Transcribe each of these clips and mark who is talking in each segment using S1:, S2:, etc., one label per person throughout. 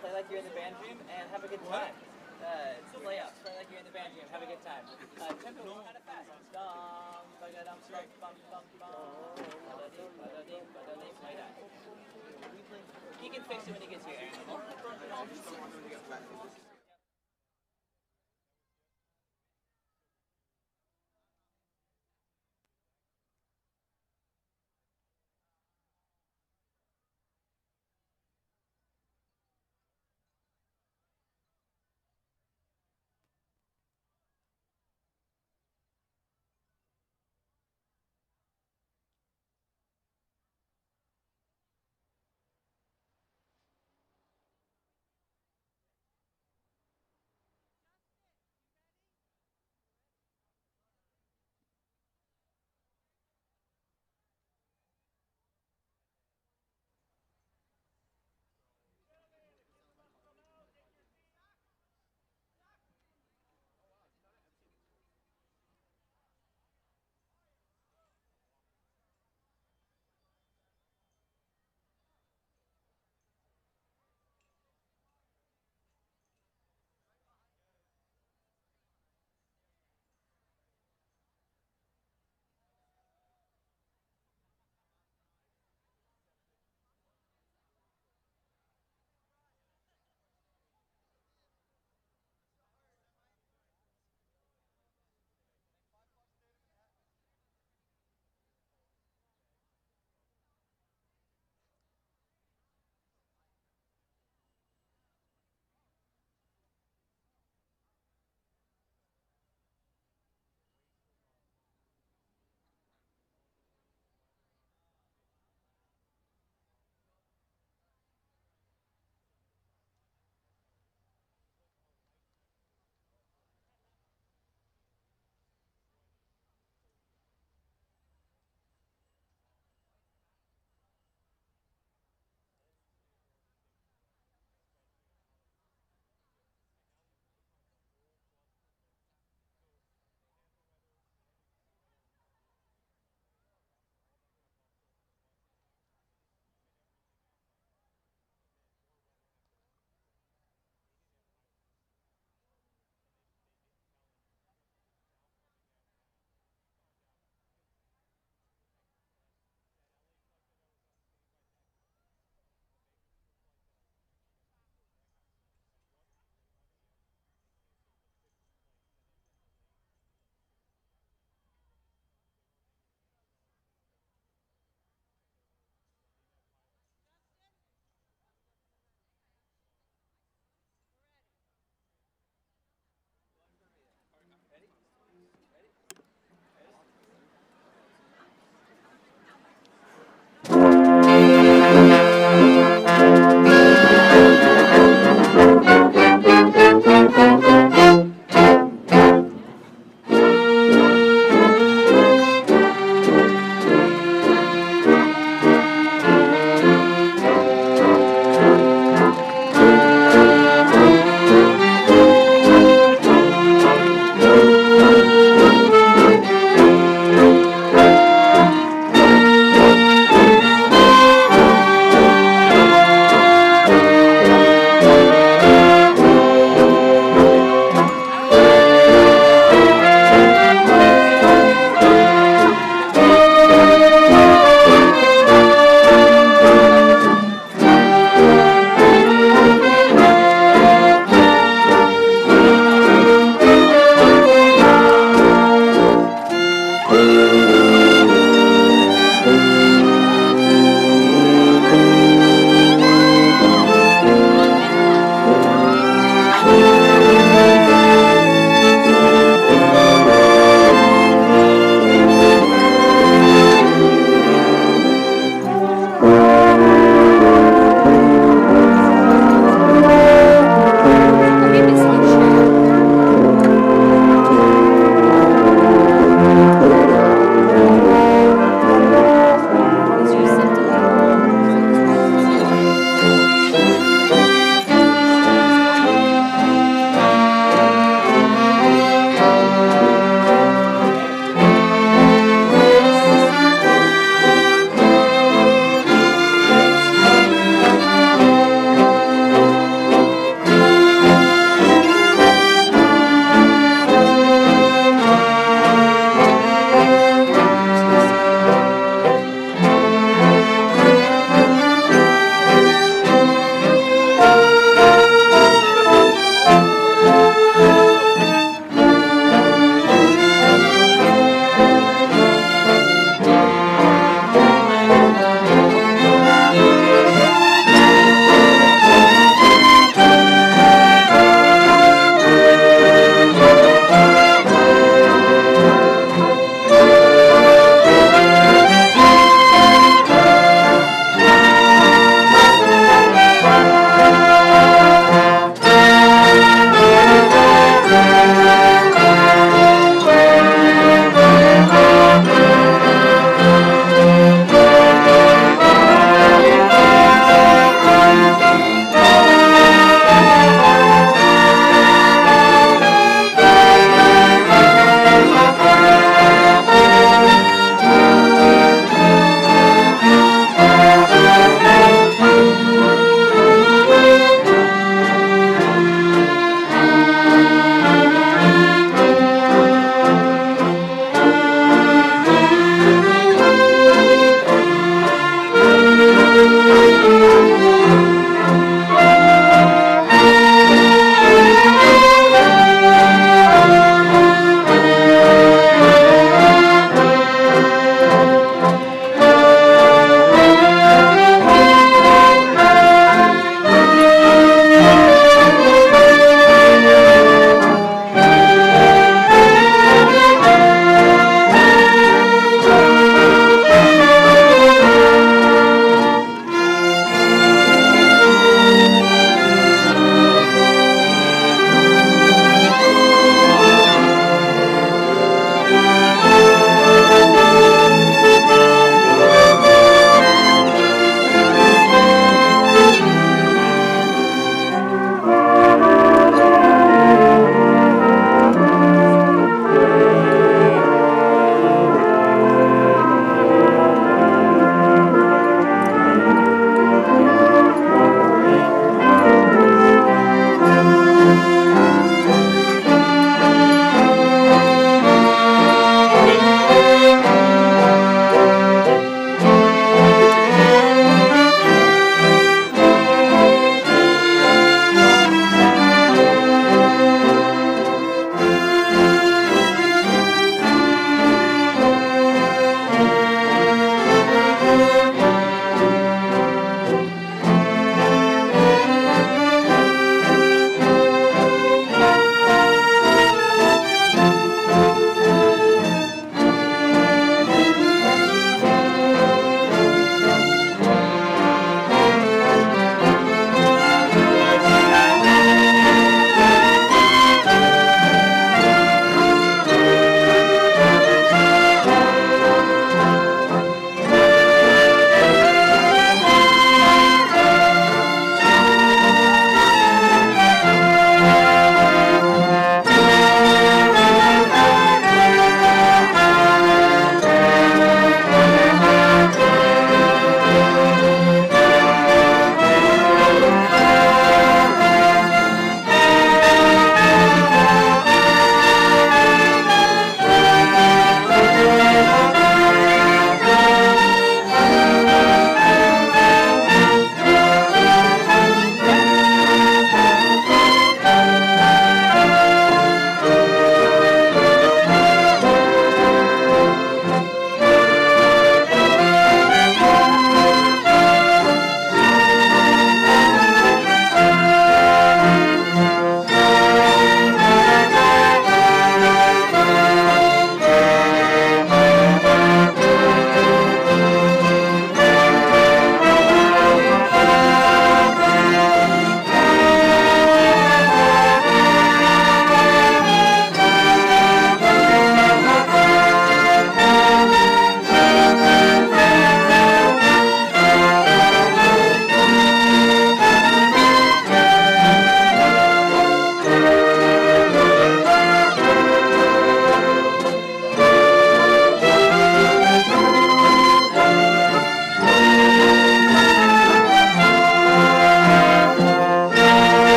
S1: play like you're in the band room and have a good time. Play up, play like you're in the band room, have a good time. Tempo kind of fast. Dum, ba-da-dum, bum, bum, bum, bum. Ba-da-dee, ba-da-dee, ba-da-dee, play that. He can fix it when he gets here.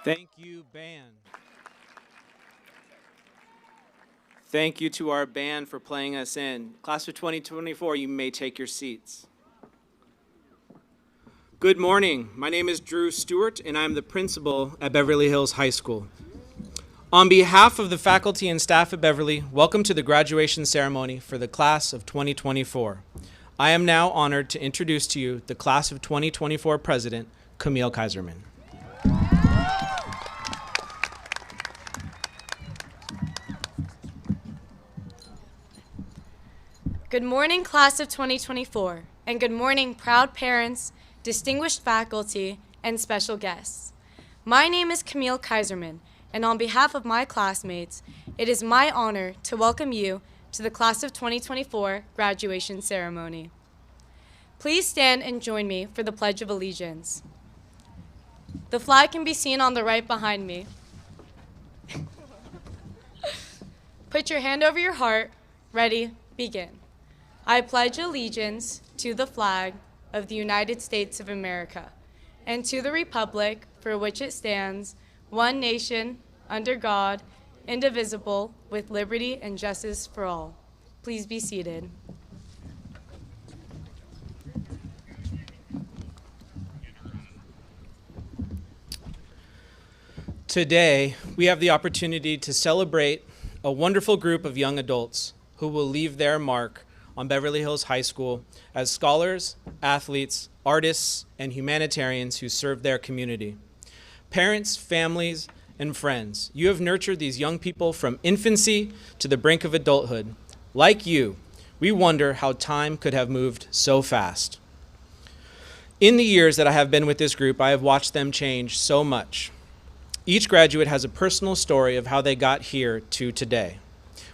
S2: Thank you, band. Thank you to our band for playing us in. Class of 2024, you may take your seats. Good morning. My name is Drew Stewart, and I'm the principal at Beverly Hills High School. On behalf of the faculty and staff at Beverly, welcome to the graduation ceremony for the class of 2024. I am now honored to introduce to you the class of 2024 president, Camille Kaiserman.
S3: Good morning, class of 2024, and good morning, proud parents, distinguished faculty, and special guests. My name is Camille Kaiserman, and on behalf of my classmates, it is my honor to welcome you to the class of 2024 graduation ceremony. Please stand and join me for the Pledge of Allegiance. The flag can be seen on the right behind me. Put your hand over your heart. Ready, begin. I pledge allegiance to the flag of the United States of America and to the republic for which it stands, one nation, under God, indivisible, with liberty and justice for all. Please be seated.
S2: Today, we have the opportunity to celebrate a wonderful group of young adults who will leave their mark on Beverly Hills High School as scholars, athletes, artists, and humanitarians who serve their community. Parents, families, and friends, you have nurtured these young people from infancy to the brink of adulthood. Like you, we wonder how time could have moved so fast. In the years that I have been with this group, I have watched them change so much. Each graduate has a personal story of how they got here to today.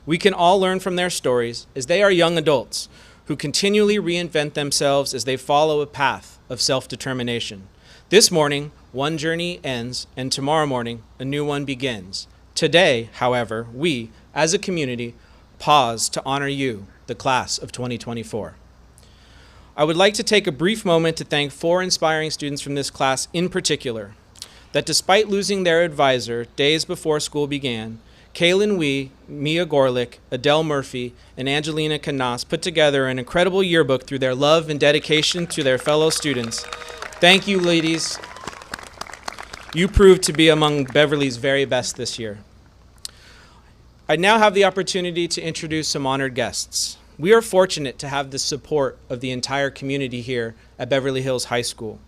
S2: We can all learn from their stories as they are young adults who continually reinvent themselves as they follow a path of self-determination. This morning, one journey ends, and tomorrow morning, a new one begins. Today, however, we, as a community, pause to honor you, the class of 2024. I would like to take a brief moment to thank 4 inspiring students from this class in particular, that despite losing their advisor days before school began, Kaylin Wee, Mia Gorlick, Adele Murphy, and Angelina Canas put together an incredible yearbook through their love and dedication to their fellow students. Thank you, ladies. You proved to be among Beverly's very best this year. I now have the opportunity to introduce some honored guests. We are fortunate to have the support of the entire community here at Beverly Hills High School.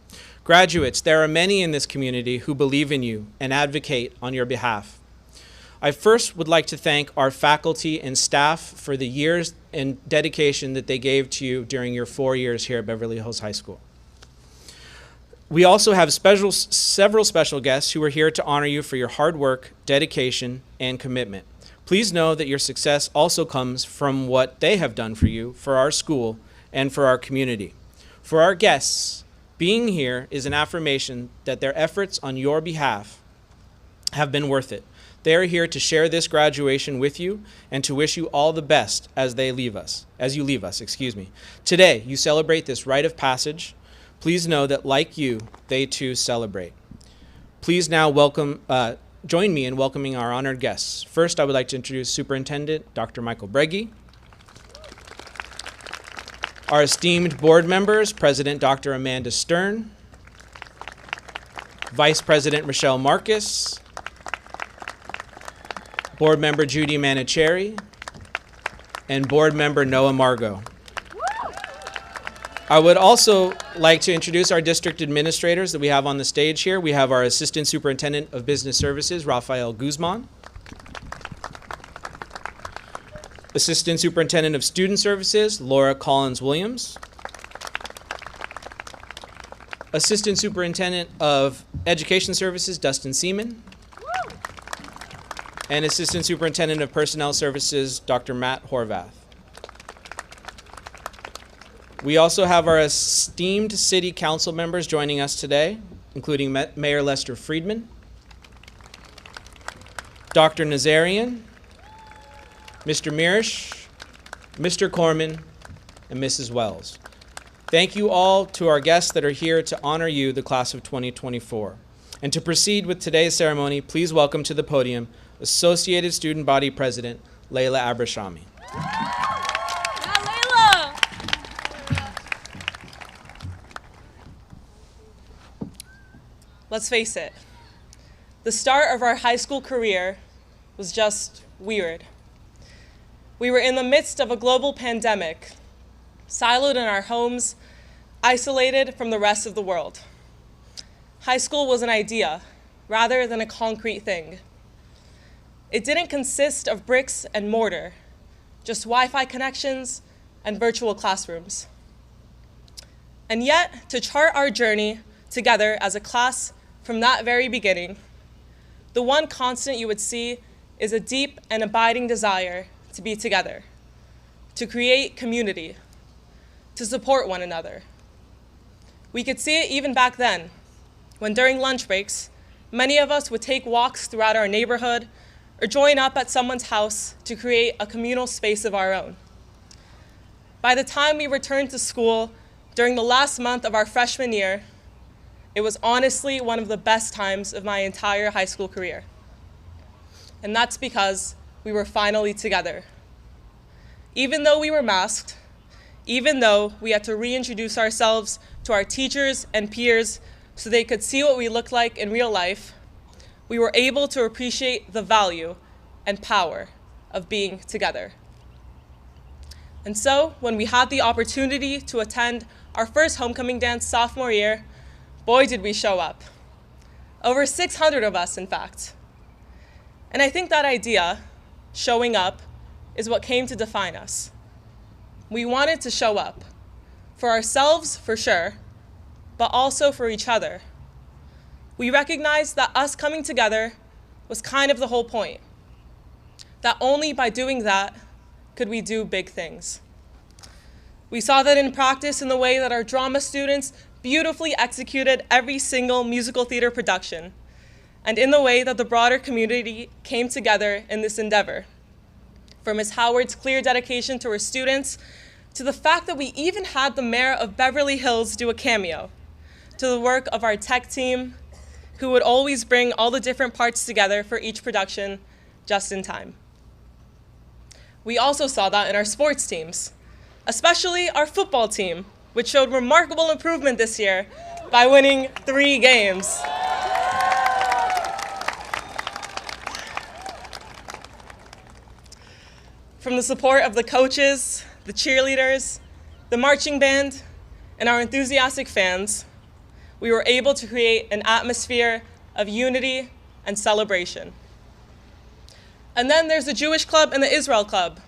S2: Graduates, there are many in this community who believe in you and advocate on your behalf. I first would like to thank our faculty and staff for the years and dedication that they gave to you during your 4 years here at Beverly Hills High School. We also have several special guests who are here to honor you for your hard work, dedication, and commitment. Please know that your success also comes from what they have done for you, for our school, and for our community. For our guests, being here is an affirmation that their efforts on your behalf have been worth it. They are here to share this graduation with you and to wish you all the best as you leave us. Today, you celebrate this rite of passage. Please know that like you, they too celebrate. Please now join me in welcoming our honored guests. First, I would like to introduce Superintendent Dr. Michael Breggy. Our esteemed board members, President Dr. Amanda Stern, Vice President Michelle Marcus, Board Member Judy Manicherry, and Board Member Noah Margot. I would also like to introduce our district administrators that we have on the stage here. We have our Assistant Superintendent of Business Services, Rafael Guzman. Assistant Superintendent of Student Services, Laura Collins-Williams. Assistant Superintendent of Education Services, Dustin Seaman. And Assistant Superintendent of Personnel Services, Dr. Matt Horvath. We also have our esteemed city council members joining us today, including Mayor Lester Friedman, Dr. Nazarian, Mr. Mirish, Mr. Corman, and Mrs. Wells. Thank you all to our guests that are here to honor you, the class of 2024. And to proceed with today's ceremony, please welcome to the podium Associated Student Body President, Layla Abrashami.
S4: Let's face it, the start of our high school career was just weird. We were in the midst of a global pandemic, siloed in our homes, isolated from the rest of the world. High school was an idea rather than a concrete thing. It didn't consist of bricks and mortar, just Wi-Fi connections and virtual classrooms. And yet, to chart our journey together as a class from that very beginning, the one constant you would see is a deep and abiding desire to be together, to create community, to support one another. We could see it even back then, when during lunch breaks, many of us would take walks throughout our neighborhood or join up at someone's house to create a communal space of our own. By the time we returned to school during the last month of our freshman year, it was honestly one of the best times of my entire high school career. And that's because we were finally together. Even though we were masked, even though we had to reintroduce ourselves to our teachers and peers so they could see what we looked like in real life, we were able to appreciate the value and power of being together. And so, when we had the opportunity to attend our first homecoming dance sophomore year, boy did we show up. Over 600 of us, in fact. And I think that idea, showing up, is what came to define us. We wanted to show up, for ourselves for sure, but also for each other. We recognized that us coming together was kind of the whole point, that only by doing that could we do big things. We saw that in practice in the way that our drama students beautifully executed every single musical theater production, and in the way that the broader community came together in this endeavor. From Ms. Howard's clear dedication to her students, to the fact that we even had the mayor of Beverly Hills do a cameo, to the work of our tech team, who would always bring all the different parts together for each production just in time. We also saw that in our sports teams, especially our football team, which showed remarkable improvement this year by winning 3 games. From the support of the coaches, the cheerleaders, the marching band, and our enthusiastic fans, we were able to create an atmosphere of unity and celebration. And then there's the Jewish Club and the Israel Club.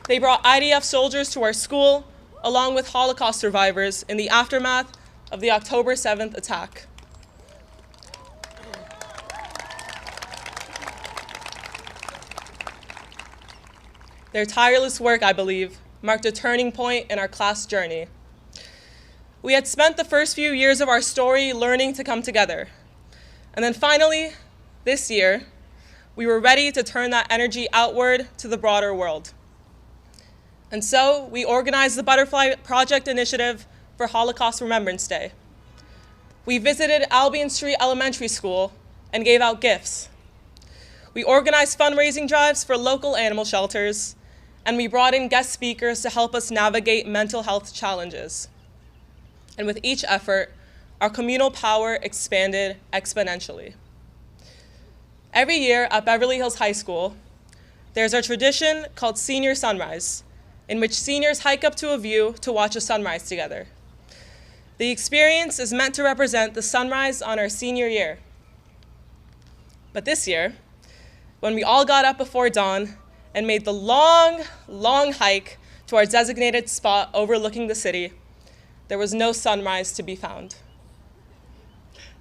S4: They brought IDF soldiers to our school, along with Holocaust survivors in the aftermath of the October 7th attack. Their tireless work, I believe, marked a turning point in our class journey. We had spent the first few years of our story learning to come together. And then finally, this year, we were ready to turn that energy outward to the broader world. And so we organized the Butterfly Project Initiative for Holocaust Remembrance Day. We visited Albion Street Elementary School and gave out gifts. We organized fundraising drives for local animal shelters, and we brought in guest speakers to help us navigate mental health challenges. And with each effort, our communal power expanded exponentially. Every year at Beverly Hills High School, there's a tradition called Senior Sunrise, in which seniors hike up to a view to watch a sunrise together. The experience is meant to represent the sunrise on our senior year. But this year, when we all got up before dawn and made the long, long hike to our designated spot overlooking the city, there was no sunrise to be found.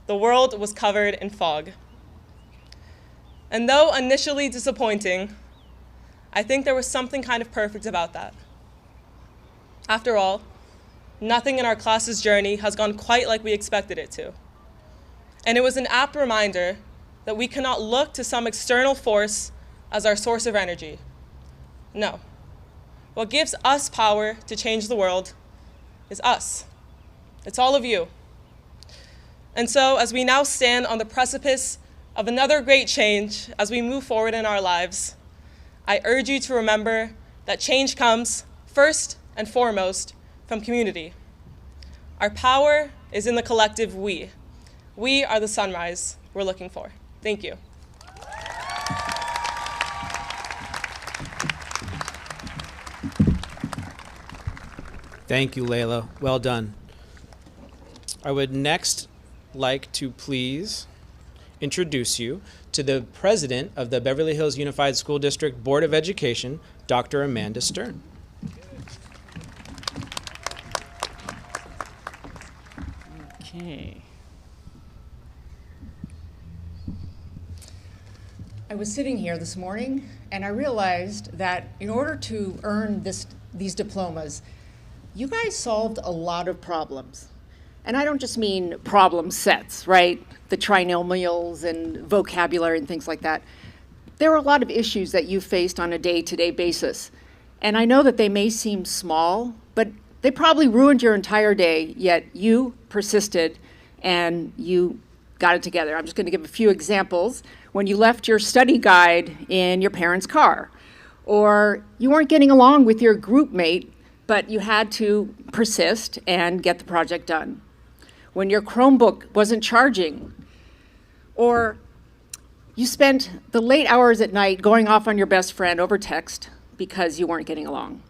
S4: The world was covered in fog. And though initially disappointing, I think there was something kind of perfect about that. After all, nothing in our class's journey has gone quite like we expected it to. And it was an apt reminder that we cannot look to some external force as our source of energy. No, What gives us power to change the world is us. It's all of you. And so, as we now stand on the precipice of another great change as we move forward in our lives, I urge you to remember that change comes, first and foremost, from community. Our power is in the collective we. We are the sunrise we're looking for. Thank you.
S2: Thank you, Layla. Well done. I would next like to please introduce you to the president of the Beverly Hills Unified School District Board of Education, Dr. Amanda Stern.
S5: Okay. I was sitting here this morning and I realized that in order to earn these diplomas, you guys solved a lot of problems. And I don't just mean problem sets, right? The trinomials and vocabulary and things like that. There are a lot of issues that you faced on a day-to-day basis. And I know that they may seem small, but they probably ruined your entire day, yet you persisted and you got it together. I'm just going to give a few examples. When you left your study guide in your parents' car, or you weren't getting along with your group mate, but you had to persist and get the project done. When your Chromebook wasn't charging, or you spent the late hours at night going off on your best friend over text because you weren't getting along.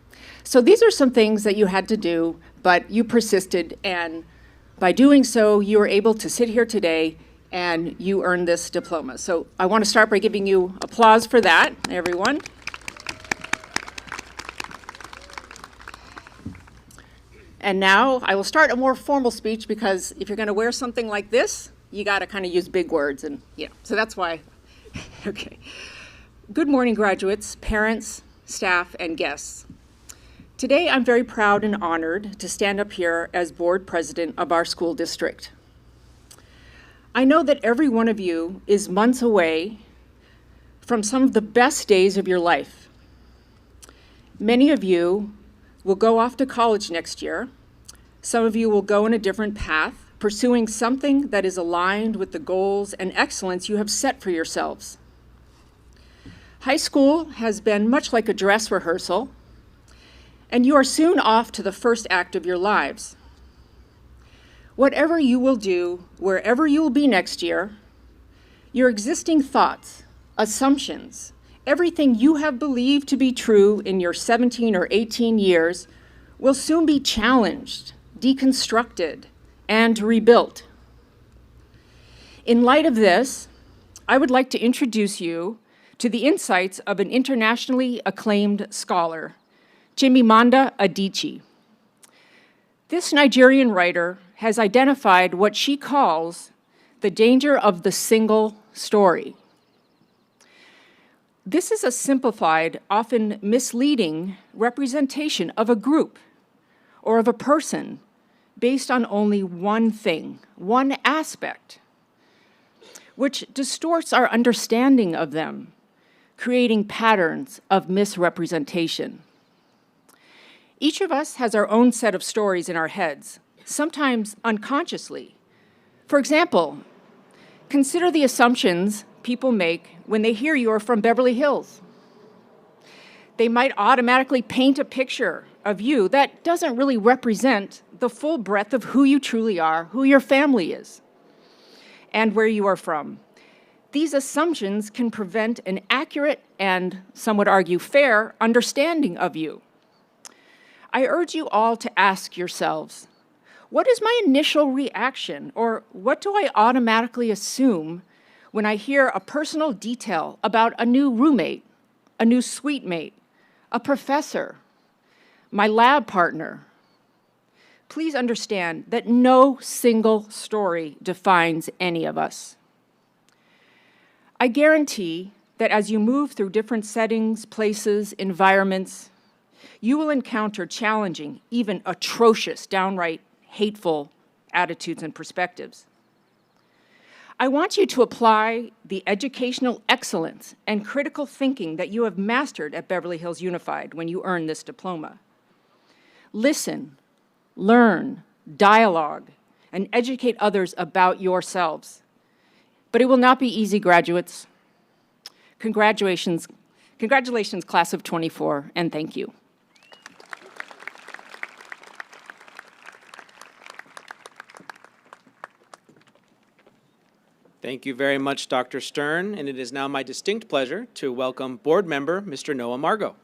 S5: So these are some things that you had to do, but you persisted, and by doing so, you were able to sit here today and you earned this diploma. So I want to start by giving you applause for that, everyone. And now I will start a more formal speech, because if you're going to wear something like this, you got to kind of use big words, and so that's why. Okay. Good morning, graduates, parents, staff, and guests. Today, I'm very proud and honored to stand up here as board president of our school district. I know that every one of you is months away from some of the best days of your life. Many of you will go off to college next year. Some of you will go in a different path, pursuing something that is aligned with the goals and excellence you have set for yourselves. High school has been much like a dress rehearsal, and you are soon off to the first act of your lives. Whatever you will do, wherever you will be next year, your existing thoughts, assumptions, everything you have believed to be true in your 17 or 18 years will soon be challenged, deconstructed, and rebuilt. In light of this, I would like to introduce you to the insights of an internationally acclaimed scholar, Chimamanda Adichie. This Nigerian writer has identified what she calls the danger of the single story. This is a simplified, often misleading representation of a group or of a person based on only one thing, one aspect, which distorts our understanding of them, creating patterns of misrepresentation. Each of us has our own set of stories in our heads, sometimes unconsciously. For example, consider the assumptions people make when they hear you are from Beverly Hills. They might automatically paint a picture of you that doesn't really represent the full breadth of who you truly are, who your family is, and where you are from. These assumptions can prevent an accurate and, some would argue, fair understanding of you. I urge you all to ask yourselves, what is my initial reaction, or what do I automatically assume when I hear a personal detail about a new roommate, a new suite mate, a professor, my lab partner? Please understand that no single story defines any of us. I guarantee that as you move through different settings, places, environments, you will encounter challenging, even atrocious, downright hateful attitudes and perspectives. I want you to apply the educational excellence and critical thinking that you have mastered at Beverly Hills Unified when you earn this diploma. Listen, learn, dialogue, and educate others about yourselves. But it will not be easy, graduates. Congratulations, class of '24, and thank you.
S2: Thank you very much, Dr. Stern, and it is now my distinct pleasure to welcome board member Mr. Noah Margot.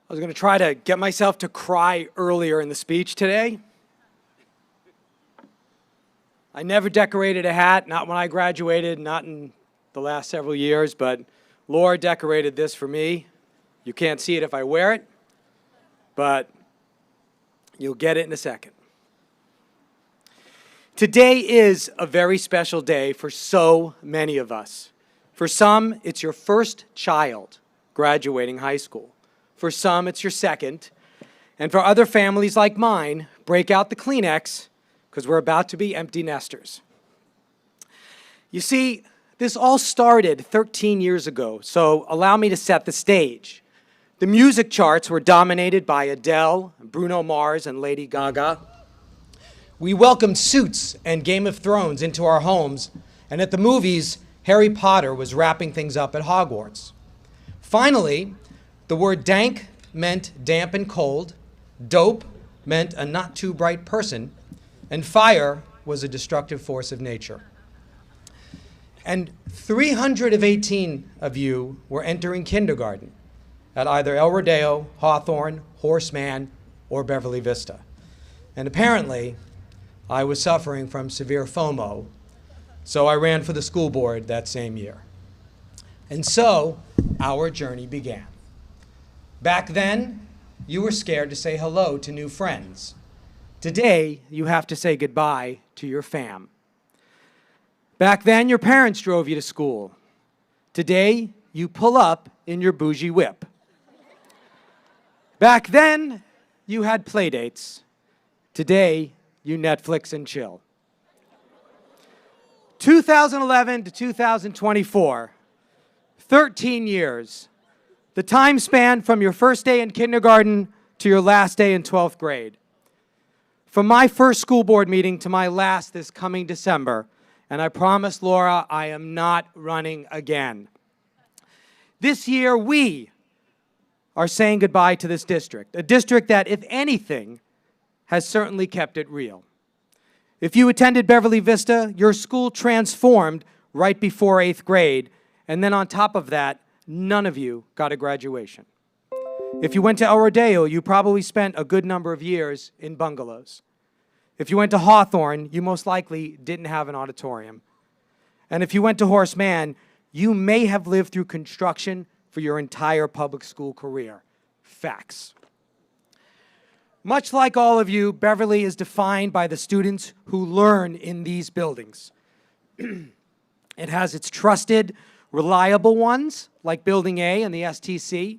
S6: I was going to try to get myself to cry earlier in the speech today. I never decorated a hat, not when I graduated, not in the last several years, but Laura decorated this for me. You can't see it if I wear it, but you'll get it in a second. Today is a very special day for so many of us. For some, it's your first child graduating high school. For some, it's your second. And for other families like mine, break out the Kleenex, because we're about to be empty nesters. You see, this all started 13 years ago, so allow me to set the stage. The music charts were dominated by Adele, Bruno Mars, and Lady Gaga. We welcomed Suits and Game of Thrones into our homes, and at the movies, Harry Potter was wrapping things up at Hogwarts. Finally, the word dank meant damp and cold, dope meant a not too bright person, and fire was a destructive force of nature. And 318 of you were entering kindergarten at either El Rodeo, Hawthorne, Horseman, or Beverly Vista. And apparently, I was suffering from severe FOMO, so I ran for the school board that same year. And so, our journey began. Back then, you were scared to say hello to new friends. Today, you have to say goodbye to your fam. Back then, your parents drove you to school. Today, you pull up in your bougie whip. Back then, you had play dates. Today, you Netflix and chill. 2011 to 2024, 13 years. The time span from your first day in kindergarten to your last day in 12th grade. From my first school board meeting to my last this coming December, and I promise Laura, I am not running again. This year, we are saying goodbye to this district, a district that, if anything, has certainly kept it real. If you attended Beverly Vista, your school transformed right before 8th grade, and then on top of that, none of you got a graduation. If you went to El Rodeo, you probably spent a good number of years in bungalows. If you went to Hawthorne, you most likely didn't have an auditorium. And if you went to Horseman, you may have lived through construction for your entire public school career. Facts. Much like all of you, Beverly is defined by the students who learn in these buildings. It has its trusted, reliable ones, like Building A and the STC.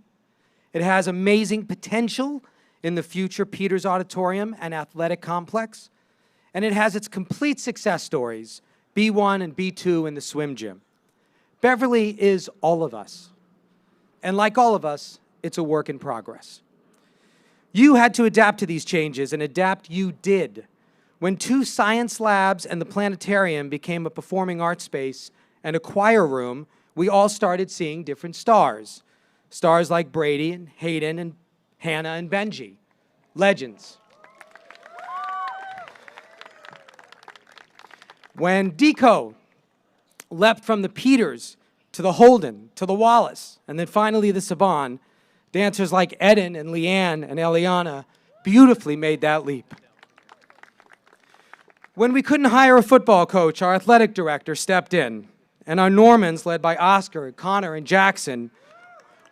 S6: It has amazing potential in the future Peters Auditorium and Athletic Complex. And it has its complete success stories, B1 and B2 in the swim gym. Beverly is all of us. And like all of us, it's a work in progress. You had to adapt to these changes, and adapt you did. When 2 science labs and the planetarium became a performing arts space and a choir room, we all started seeing different stars. Stars like Brady and Hayden and Hannah and Benji. Legends. When Deco leapt from the Peters to the Holden to the Wallace and then finally the Saban, dancers like Eden and Leanne and Eliana beautifully made that leap. When we couldn't hire a football coach, our athletic director stepped in, and our Normans, led by Oscar, Connor, and Jackson,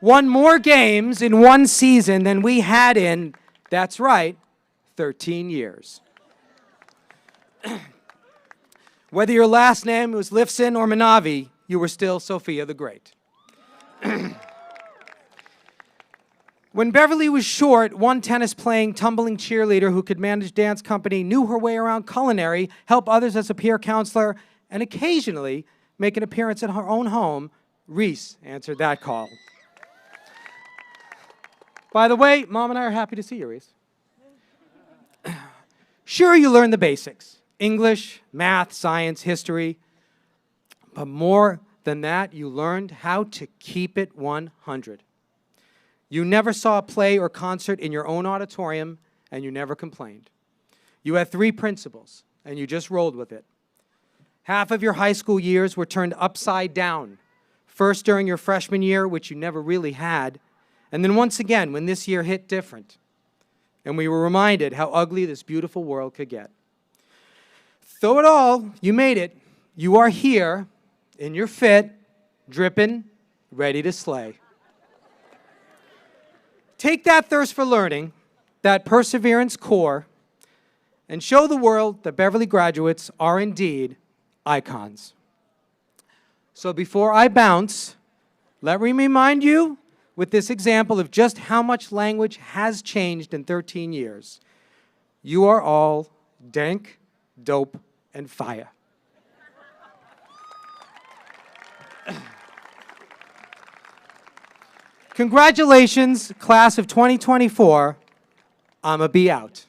S6: won more games in one season than we had in, that's right, 13 years. Whether your last name was Lifson or Manavi, you were still Sophia the Great. When Beverly was short, one tennis-playing, tumbling cheerleader who could manage dance company knew her way around culinary, help others as a peer counselor, and occasionally make an appearance at her own home. Reese answered that call. By the way, Mom and I are happy to see you, Reese. Sure, you learned the basics: English, math, science, history. But more than that, you learned how to keep it 100. You never saw a play or concert in your own auditorium, and you never complained. You had 3 principles, and you just rolled with it. Half of your high school years were turned upside down. First during your freshman year, which you never really had, and then once again when this year hit different. And we were reminded how ugly this beautiful world could get. Through it all, you made it. You are here, in your fit, dripping, ready to slay. Take that thirst for learning, that perseverance core, and show the world that Beverly graduates are indeed icons. So before I bounce, let me remind you with this example of just how much language has changed in 13 years. You are all dank, dope, and fire. Congratulations, class of 2024. I'ma be out.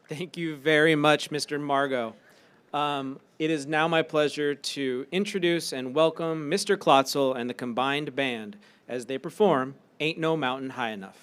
S2: Thank you very much, Mr. Margot. It is now my pleasure to introduce and welcome Mr. Klotzel and the combined band as they perform Ain't No Mountain High Enough.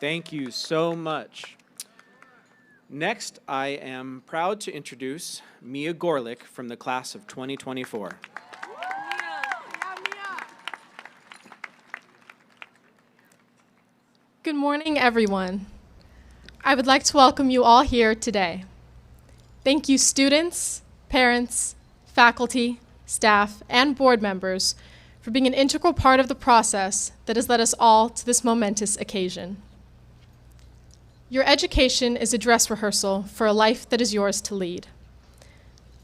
S2: Thank you so much. Next, I am proud to introduce Mia Gorlick from the class of 2024.
S7: Good morning, everyone. I would like to welcome you all here today. Thank you, students, parents, faculty, staff, and board members for being an integral part of the process that has led us all to this momentous occasion. Your education is a dress rehearsal for a life that is yours to lead.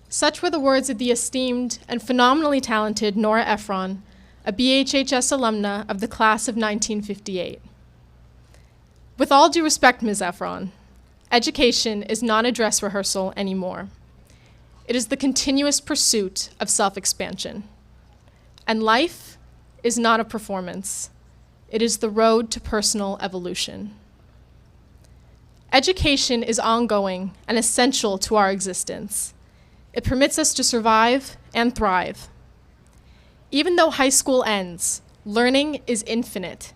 S7: Such were the words of the esteemed and phenomenally talented Nora Ephron, a BHHS alumna of the class of 1958. With all due respect, Ms. Ephron, education is not a dress rehearsal anymore. It is the continuous pursuit of self-expansion. And life is not a performance. It is the road to personal evolution. Education is ongoing and essential to our existence. It permits us to survive and thrive. Even though high school ends, learning is infinite.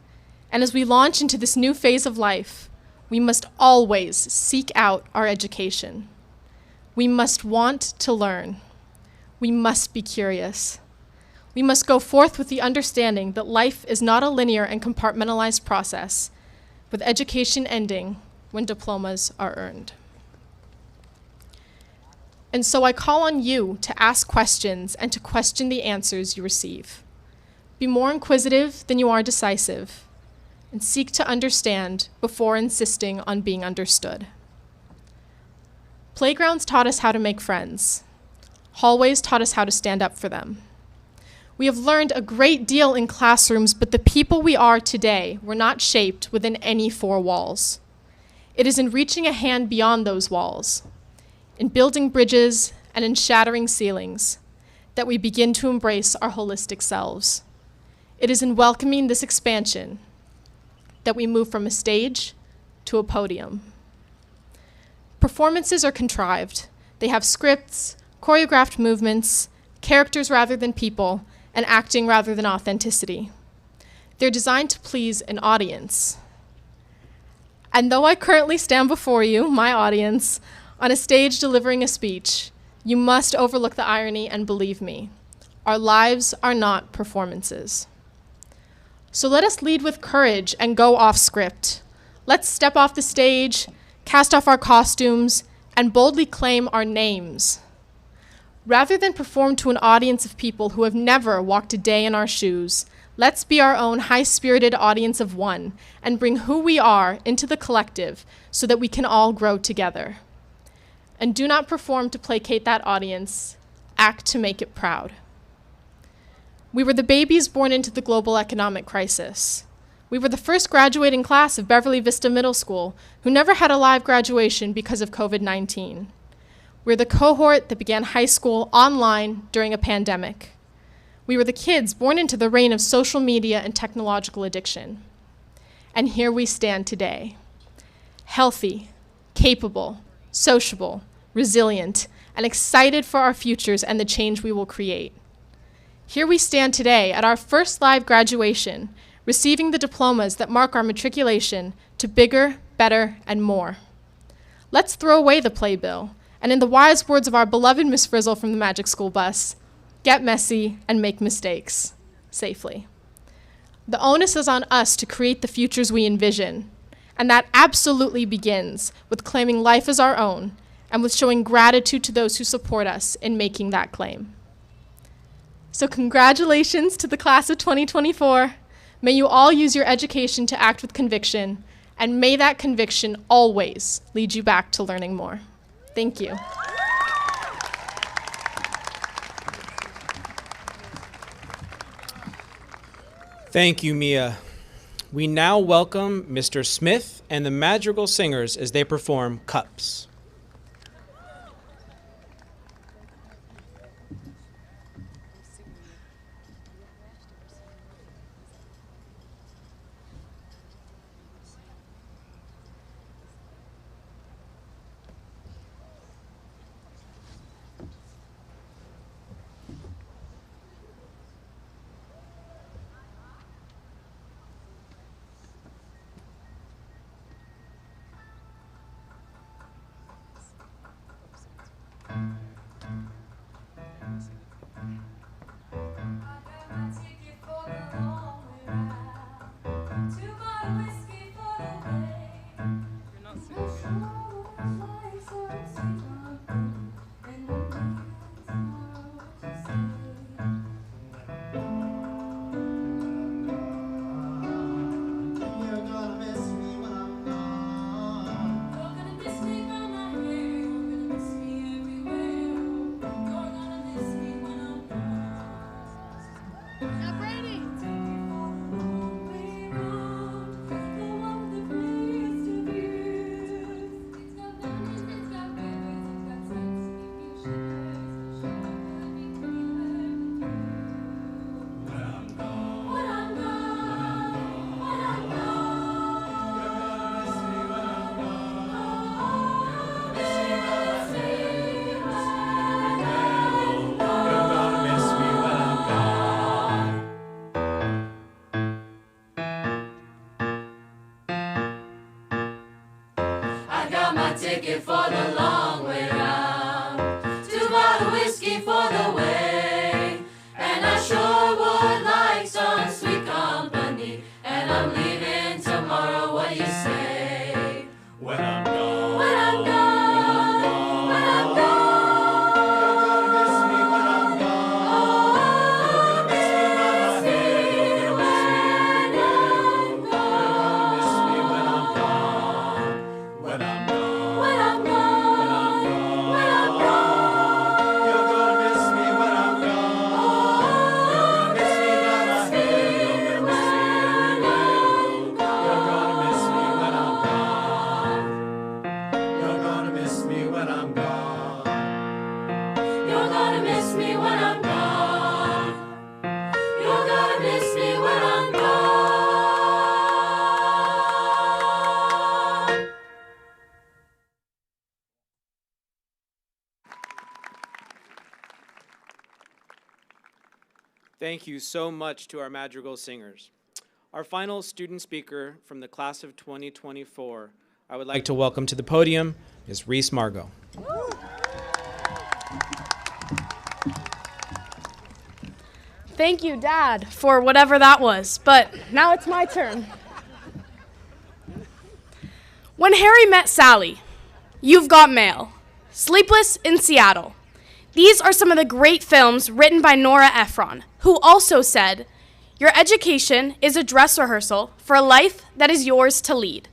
S7: And as we launch into this new phase of life, we must always seek out our education. We must want to learn. We must be curious. We must go forth with the understanding that life is not a linear and compartmentalized process, with education ending when diplomas are earned. And so I call on you to ask questions and to question the answers you receive. Be more inquisitive than you are decisive, and seek to understand before insisting on being understood. Playgrounds taught us how to make friends. Hallways taught us how to stand up for them. We have learned a great deal in classrooms, but the people we are today were not shaped within any four walls. It is in reaching a hand beyond those walls, in building bridges and in shattering ceilings, that we begin to embrace our holistic selves. It is in welcoming this expansion that we move from a stage to a podium. Performances are contrived. They have scripts, choreographed movements, characters rather than people, and acting rather than authenticity. They're designed to please an audience. And though I currently stand before you, my audience, on a stage delivering a speech, you must overlook the irony and believe me. Our lives are not performances. So let us lead with courage and go off script. Let's step off the stage, cast off our costumes, and boldly claim our names. Rather than perform to an audience of people who have never walked a day in our shoes, let's be our own high-spirited audience of one and bring who we are into the collective so that we can all grow together. And do not perform to placate that audience, act to make it proud. We were the babies born into the global economic crisis. We were the first graduating class of Beverly Vista Middle School who never had a live graduation because of COVID-19. We're the cohort that began high school online during a pandemic. We were the kids born into the reign of social media and technological addiction. And here we stand today, healthy, capable, sociable, resilient, and excited for our futures and the change we will create. Here we stand today at our first live graduation, receiving the diplomas that mark our matriculation to bigger, better, and more. Let's throw away the playbill, and in the wise words of our beloved Miss Frizzle from the Magic School Bus, get messy and make mistakes safely. The onus is on us to create the futures we envision, and that absolutely begins with claiming life as our own and with showing gratitude to those who support us in making that claim. So congratulations to the class of 2024. May you all use your education to act with conviction, and may that conviction always lead you back to learning more. Thank you.
S2: Thank you, Mia. We now welcome Mr. Smith and the Madrigal Singers as they perform Cups.
S3: a ticket for the long way round. 2 bottle whiskey for the way. And I sure would like some sweet company. And I'm leaving tomorrow, what do you say?
S8: When I'm gone,
S3: When I'm gone, when I'm gone.
S8: you're gonna miss me when I'm gone.
S3: Oh,
S8: You're gonna miss me by my head. You're gonna miss me when I'm gone. When I'm gone,
S3: when I'm gone, when I'm gone.
S8: you're gonna miss me when I'm gone. You're gonna miss me by my head. You're gonna miss me everywhere. You're gonna miss me when I'm gone. You're gonna miss me when I'm gone.
S3: You're gonna miss me when I'm gone. You're gonna miss me when I'm gone.
S2: Thank you so much to our madrigal singers. Our final student speaker from the class of 2024, I would like to welcome to the podium is Reese Margot.
S9: Thank you, Dad, for whatever that was, but now it's my turn. When Harry Met Sally, You've Got Mail, Sleepless in Seattle. These are some of the great films written by Nora Ephron, who also said, "Your education is a dress rehearsal for a life that is yours to lead."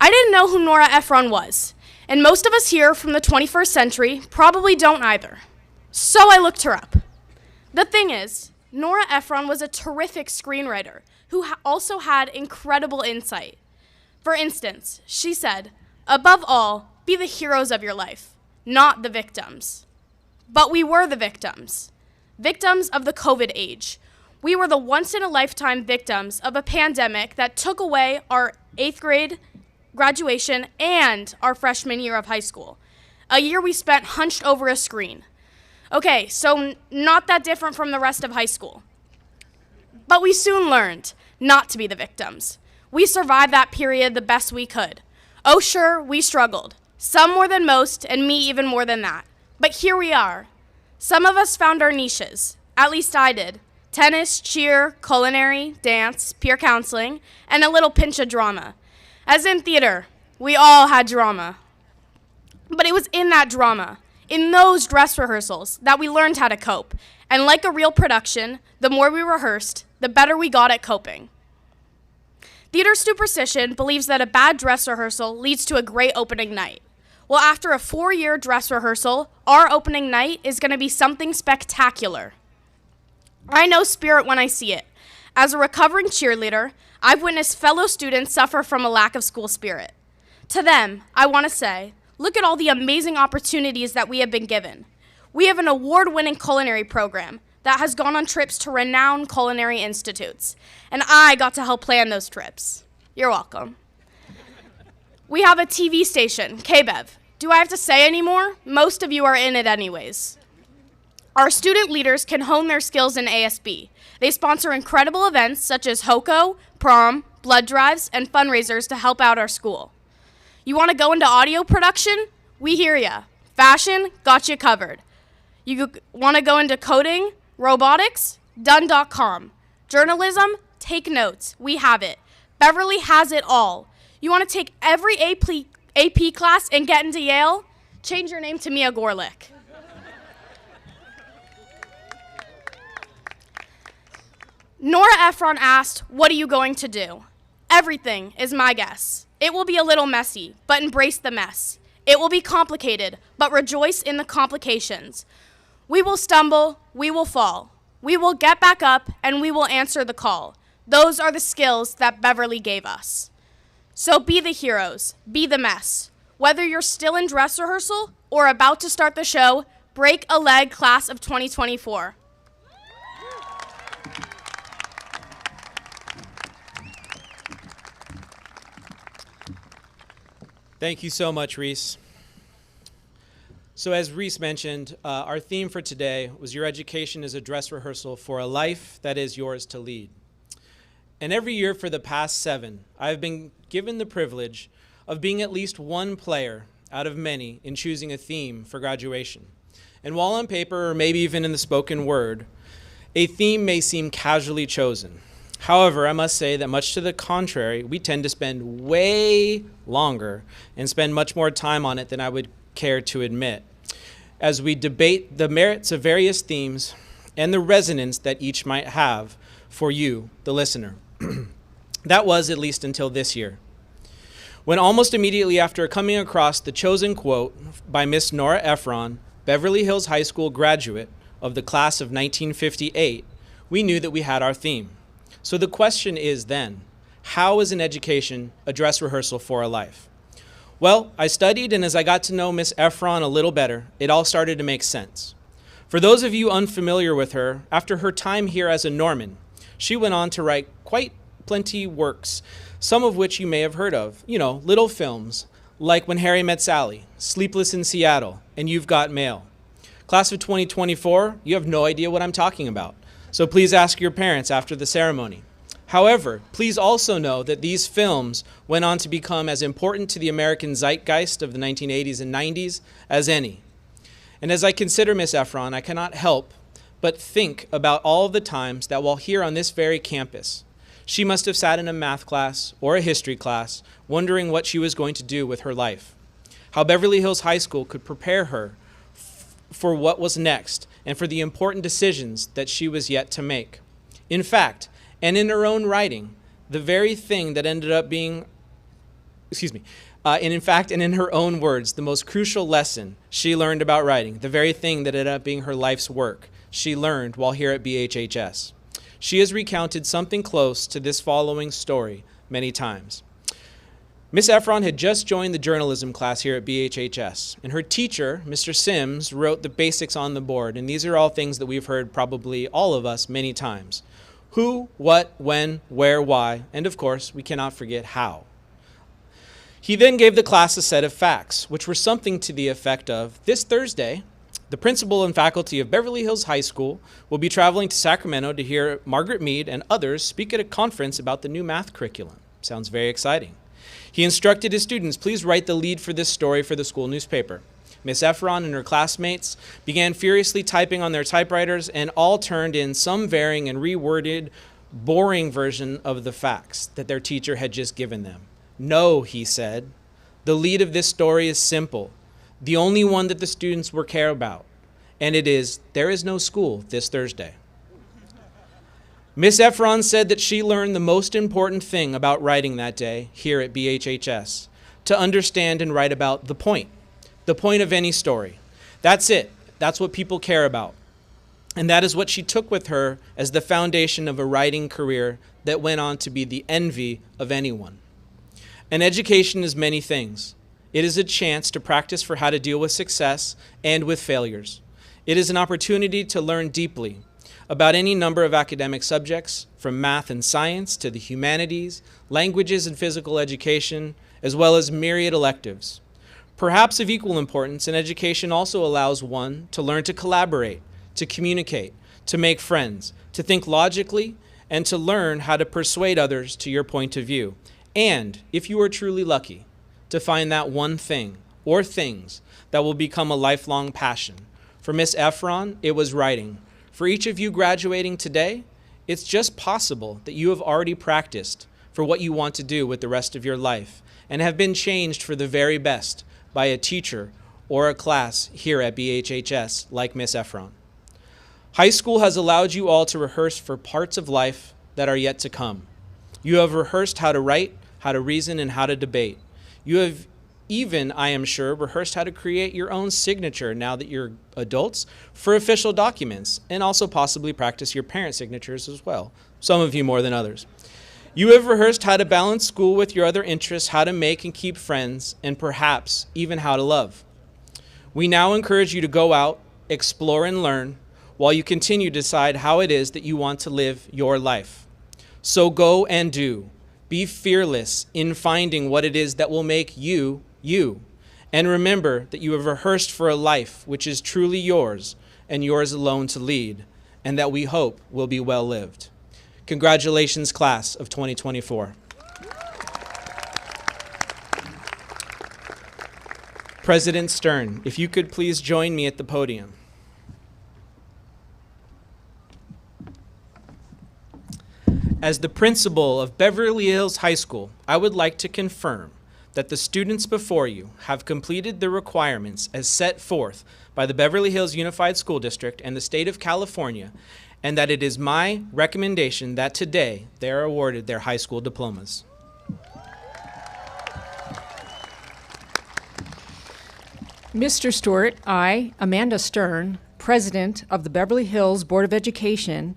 S9: I didn't know who Nora Ephron was, and most of us here from the 21st century probably don't either. So I looked her up. The thing is, Nora Ephron was a terrific screenwriter who also had incredible insight. For instance, she said, "Above all, be the heroes of your life, not the victims." But we were the victims. Victims of the COVID age. We were the once-in-a-lifetime victims of a pandemic that took away our 8th grade graduation and our freshman year of high school. A year we spent hunched over a screen. Okay, so not that different from the rest of high school. But we soon learned not to be the victims. We survived that period the best we could. Oh, sure, we struggled. Some more than most, and me even more than that. But here we are. Some of us found our niches. At least I did. Tennis, cheer, culinary, dance, peer counseling, and a little pinch of drama. As in theater, we all had drama. But it was in that drama, in those dress rehearsals, that we learned how to cope. And like a real production, the more we rehearsed, the better we got at coping. Theater superstition believes that a bad dress rehearsal leads to a great opening night. Well, after a 4-year dress rehearsal, our opening night is going to be something spectacular. I know spirit when I see it. As a recovering cheerleader, I've witnessed fellow students suffer from a lack of school spirit. To them, I want to say, look at all the amazing opportunities that we have been given. We have an award-winning culinary program that has gone on trips to renowned culinary institutes, and I got to help plan those trips. You're welcome. We have a TV station, KBEV. Do I have to say any more? Most of you are in it anyways. Our student leaders can hone their skills in ASB. They sponsor incredible events such as HOCO, prom, blood drives, and fundraisers to help out our school. You want to go into audio production? We hear ya. Fashion? Got you covered. You want to go into coding? Robotics? Done.com. Journalism? Take notes. We have it. Beverly has it all. You want to take every AP class and get into Yale? Change your name to Mia Gorlick. Nora Ephron asked, "What are you going to do?" Everything is my guess. It will be a little messy, but embrace the mess. It will be complicated, but rejoice in the complications. We will stumble, we will fall. We will get back up, and we will answer the call. Those are the skills that Beverly gave us. So be the heroes, be the mess. Whether you're still in dress rehearsal or about to start the show, break a leg, class of 2024.
S2: Thank you so much, Reese. So as Reese mentioned, our theme for today was your education is a dress rehearsal for a life that is yours to lead. And every year for the past 7, I've been given the privilege of being at least one player out of many in choosing a theme for graduation. And while on paper, or maybe even in the spoken word, a theme may seem casually chosen. However, I must say that much to the contrary, we tend to spend way longer and spend much more time on it than I would care to admit, as we debate the merits of various themes and the resonance that each might have for you, the listener. That was at least until this year, when almost immediately after coming across the chosen quote by Miss Nora Ephron, Beverly Hills High School graduate of the class of 1958, we knew that we had our theme. So the question is then, how is an education a dress rehearsal for a life? Well, I studied, and as I got to know Miss Ephron a little better, it all started to make sense. For those of you unfamiliar with her, after her time here as a Norman, she went on to write quite plenty works, some of which you may have heard of, little films, like When Harry Met Sally, Sleepless in Seattle, and You've Got Mail. Class of 2024, you have no idea what I'm talking about, so please ask your parents after the ceremony. However, please also know that these films went on to become as important to the American zeitgeist of the 1980s and 90s as any. And as I consider Miss Ephron, I cannot help but think about all of the times that while here on this very campus, she must have sat in a math class or a history class wondering what she was going to do with her life, how Beverly Hills High School could prepare her for what was next and for the important decisions that she was yet to make. In fact, and in her own writing, the very thing that ended up being, and in her own words, the most crucial lesson she learned about writing, the very thing that ended up being her life's work, she learned while here at BHHS. She has recounted something close to this following story many times. Miss Ephron had just joined the journalism class here at BHHS, and her teacher, Mr. Sims, wrote the basics on the board, and these are all things that we've heard probably all of us many times. Who, what, when, where, why, and of course, we cannot forget how. He then gave the class a set of facts, which were something to the effect of, this Thursday, the principal and faculty of Beverly Hills High School will be traveling to Sacramento to hear Margaret Mead and others speak at a conference about the new math curriculum. Sounds very exciting. He instructed his students, please write the lead for this story for the school newspaper. Miss Ephron and her classmates began furiously typing on their typewriters and all turned in some varying and reworded, boring version of the facts that their teacher had just given them. No, he said, the lead of this story is simple, the only one that the students will care about, and it is, there is no school this Thursday. Miss Ephron said that she learned the most important thing about writing that day here at BHHS, to understand and write about the point of any story. That's it. That's what people care about. And that is what she took with her as the foundation of a writing career that went on to be the envy of anyone. And education is many things. It is a chance to practice for how to deal with success and with failures. It is an opportunity to learn deeply about any number of academic subjects, from math and science to the humanities, languages and physical education, as well as myriad electives. Perhaps of equal importance, an education also allows one to learn to collaborate, to communicate, to make friends, to think logically, and to learn how to persuade others to your point of view. And, if you are truly lucky, to find that one thing or things that will become a lifelong passion. For Miss Ephron, it was writing. For each of you graduating today, it's just possible that you have already practiced for what you want to do with the rest of your life and have been changed for the very best by a teacher or a class here at BHHS like Miss Ephron. High school has allowed you all to rehearse for parts of life that are yet to come. You have rehearsed how to write, how to reason, and how to debate. You have even, I am sure, rehearsed how to create your own signature now that you're adults for official documents, and also possibly practice your parent signatures as well, some of you more than others. You have rehearsed how to balance school with your other interests, how to make and keep friends, and perhaps even how to love. We now encourage you to go out, explore, and learn while you continue to decide how it is that you want to live your life. So go and do. Be fearless in finding what it is that will make you, you. And remember that you have rehearsed for a life which is truly yours and yours alone to lead, and that we hope will be well lived. Congratulations, class of 2024. President Stern, if you could please join me at the podium. As the principal of Beverly Hills High School, I would like to confirm that the students before you have completed the requirements as set forth by the Beverly Hills Unified School District and the state of California, and that it is my recommendation that today they are awarded their high school diplomas.
S5: Mr. Stewart, I, Amanda Stern, President of the Beverly Hills Board of Education,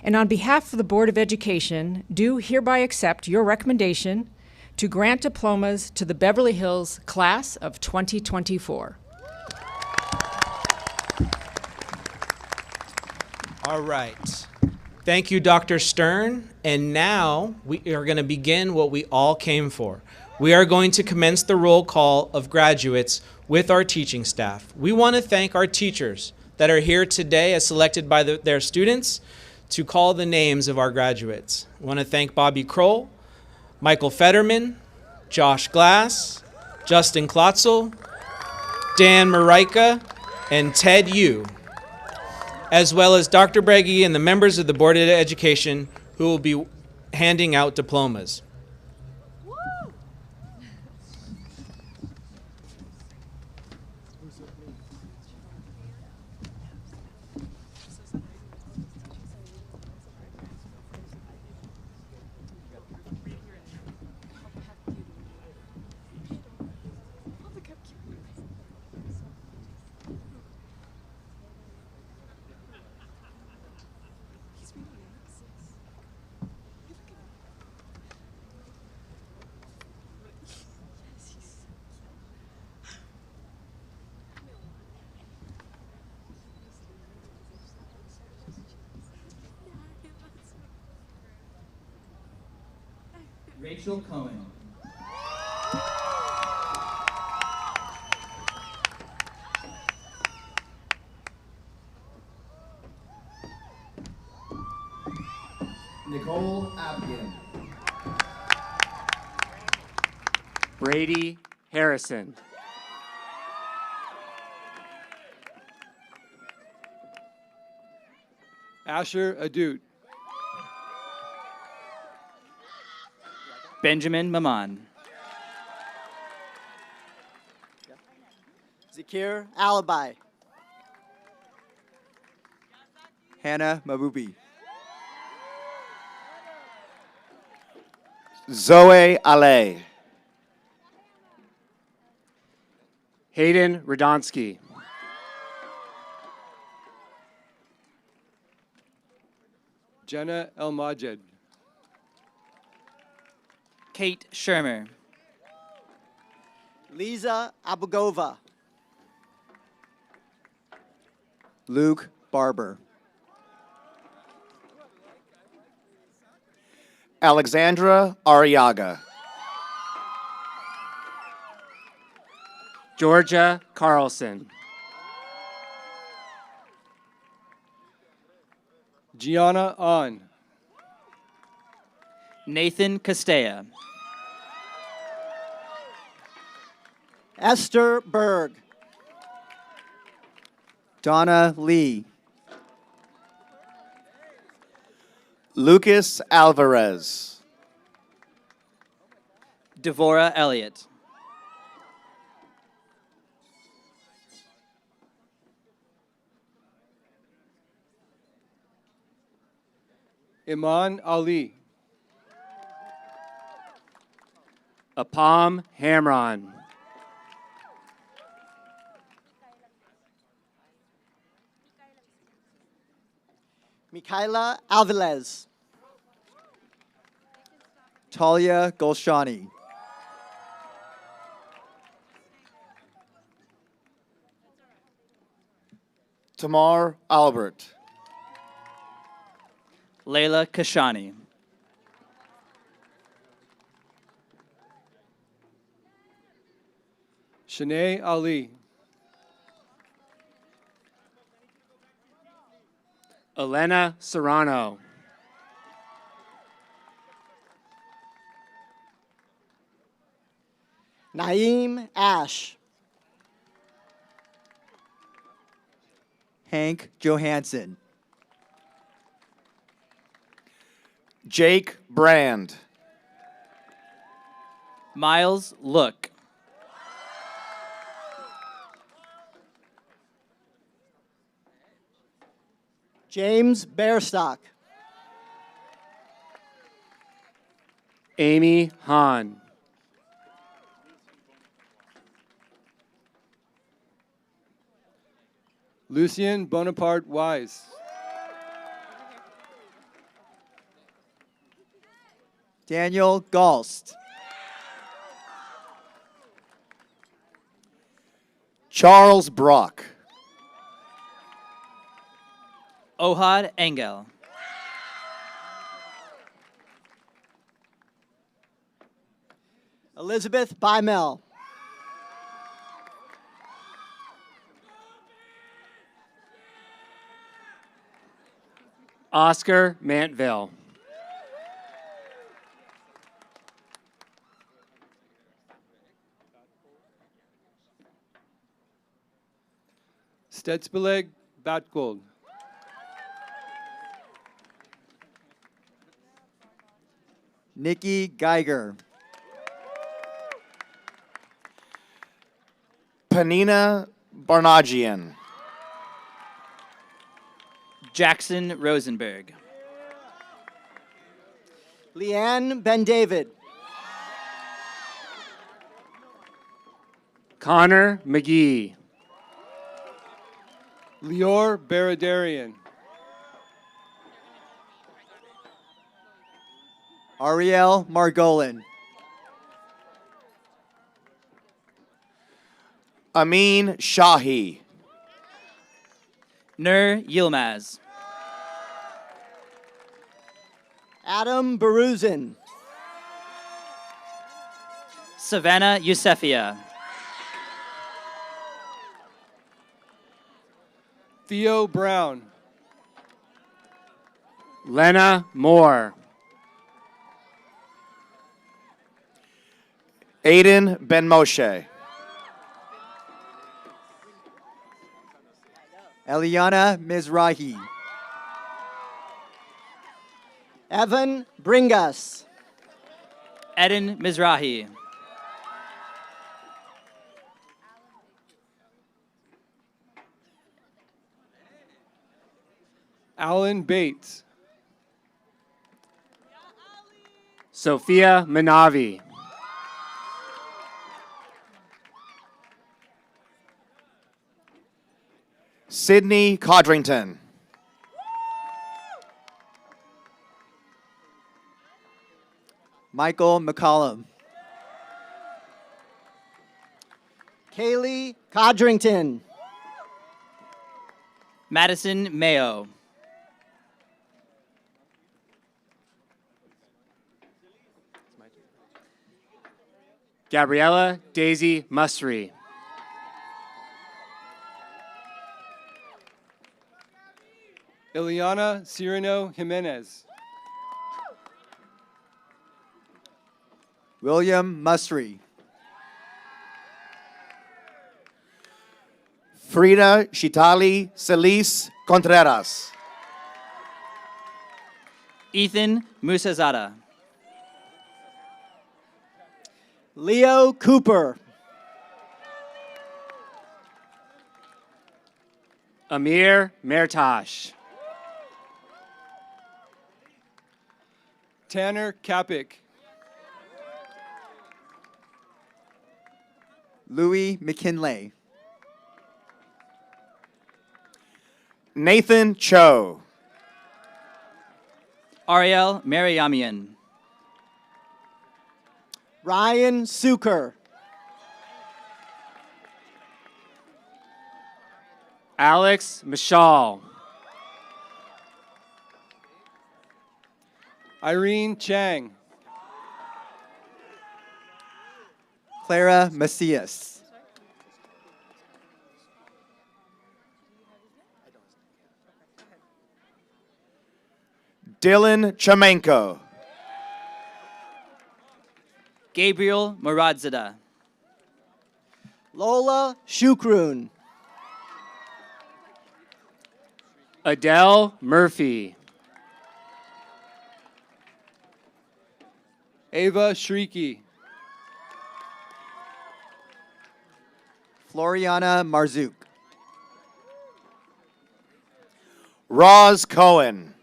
S5: and on behalf of the Board of Education, do hereby accept your recommendation to grant diplomas to the Beverly Hills Class of 2024.
S2: All right. Thank you, Dr. Stern. And now we are going to begin what we all came for. We are going to commence the roll call of graduates with our teaching staff. We want to thank our teachers that are here today as selected by their students to call the names of our graduates. I want to thank Bobby Kroll, Michael Fetterman, Josh Glass, Justin Klotzel, Dan Marika, and Ted Yu, as well as Dr. Breggy and the members of the Board of Education who will be handing out diplomas.
S10: Rachel Cohen. Nicole Abgin.
S6: Brady Harrison. Asher Adut.
S10: Benjamin Maman.
S11: Zakir Alibi. Hannah Mabubi.
S12: Zoe Ale.
S6: Hayden Radonsky. Jenna El Majed.
S10: Kate Shermer.
S11: Lisa Abugova.
S12: Luke Barber. Alexandra Arriaga.
S6: Georgia Carlson. Gianna On.
S10: Nathan Castella.
S11: Esther Berg. Donna Lee.
S12: Lucas Alvarez.
S10: Devora Elliott.
S6: Iman Ali. Apam Hamron.
S11: Michaela Alvarez. Talia Golshani.
S12: Tamar Albert.
S10: Layla Kashani.
S6: Shanae Ali. Elena Serrano.
S11: Naeem Ash. Hank Johansson.
S12: Jake Brand.
S10: Miles Look.
S11: James Bearstock.
S6: Amy Hahn. Lucien Bonaparte Wise.
S11: Daniel Galst.
S12: Charles Brock.
S10: Ohad Engel.
S11: Elizabeth Bymel.
S6: Oscar Mantville. Stetsbeleg Batgold.
S11: Nikki Geiger.
S12: Panina Barnagian.
S10: Jackson Rosenberg.
S11: Leanne Ben David.
S6: Connor McGee. Lior Baradarian.
S11: Ariel Margolin.
S12: Amin Shahi.
S10: Nur Yilmaz.
S11: Adam Baruzin.
S10: Savannah Yusefia.
S6: Theo Brown. Lena Moore.
S12: Aiden Ben Moshe.
S11: Eliana Mizrahi. Evan Bringas.
S10: Eden Mizrahi.
S6: Alan Bates. Sophia Manavi.
S12: Sydney Codrington.
S11: Michael McCollum. Kaylee Codrington.
S10: Madison Mayo.
S6: Gabriella Daisy Musri. Ileana Cirino Jimenez.
S11: William Musri.
S12: Frida Shitali Celis Contreras.
S10: Ethan Musazada.
S11: Leo Cooper.
S6: Amir Mertash. Tanner Kapik.
S11: Louis McKinley.
S12: Nathan Cho.
S10: Ariel Mariamian.
S11: Ryan Suker.
S6: Alex Mishal. Irene Chang.
S11: Clara Macias.
S12: Dylan Chamenko.
S10: Gabriel Muradzada.
S11: Lola Shukrun.
S13: Adele Murphy.
S14: Ava Shrieky.
S11: Floriana Marzouk.
S12: Roz Cohen.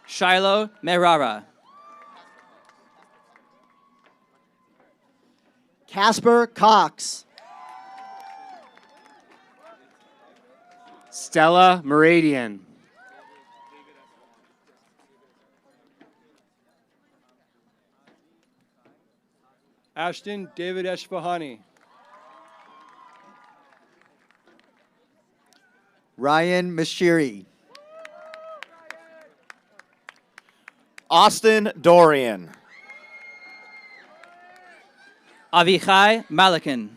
S10: Shiloh Merara.
S11: Casper Cox.
S13: Stella Meridian.
S14: Ashton David Eshfahani.
S11: Ryan Mashiri.
S12: Austin Dorian.
S10: Avichai Malakin.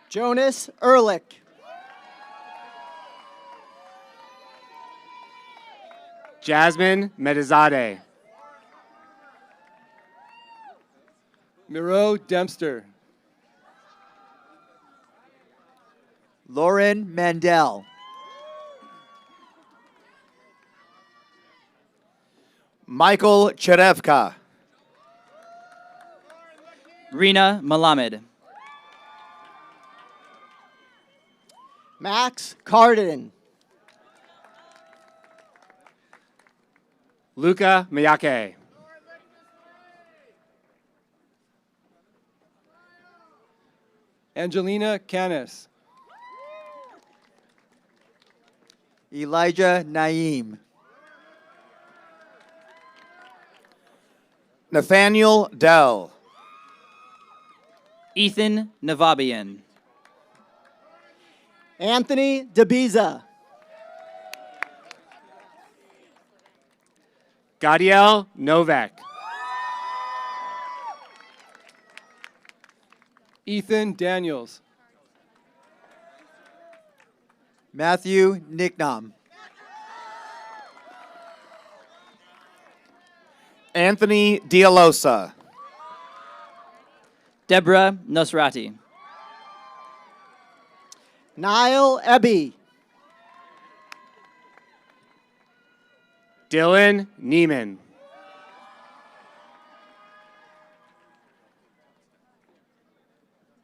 S11: Jonas Ehrlich.
S13: Jasmine Medizadeh.
S14: Miro Dempster.
S11: Lauren Mandel.
S12: Michael Cherevka.
S10: Rina Malamed.
S11: Max Carden.
S13: Luca Miyake.
S14: Angelina Canis.
S11: Elijah Naeem.
S12: Nathaniel Dell.
S10: Ethan Navabian.
S11: Anthony DeBiza.
S13: Gadiel Novak.
S14: Ethan Daniels.
S11: Matthew Nicknam.
S12: Anthony Dialosa.
S10: Deborah Nosrati.
S11: Niall Ebby.
S13: Dylan Neiman.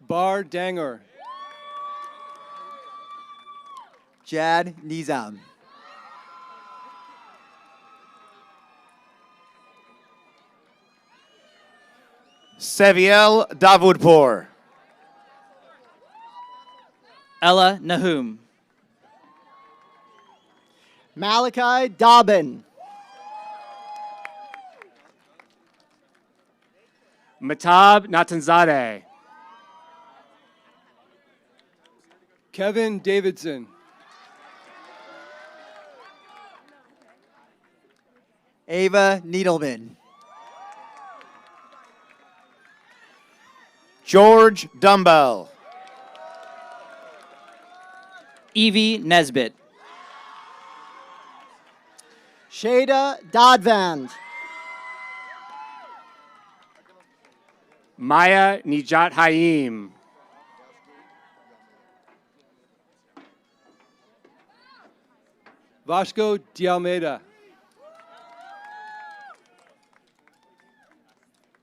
S14: Bar Danger.
S11: Jad Nizam.
S12: Seviel Davudpour.
S10: Ella Nahum.
S11: Malachi Dobbin.
S13: Matab Natanzadeh.
S14: Kevin Davidson.
S11: Ava Needleman.
S12: George Dumbbell.
S10: Evie Nesbitt.
S11: Shada Dodvand.
S13: Maya Nijat Hayim.
S14: Vasco de Almeida.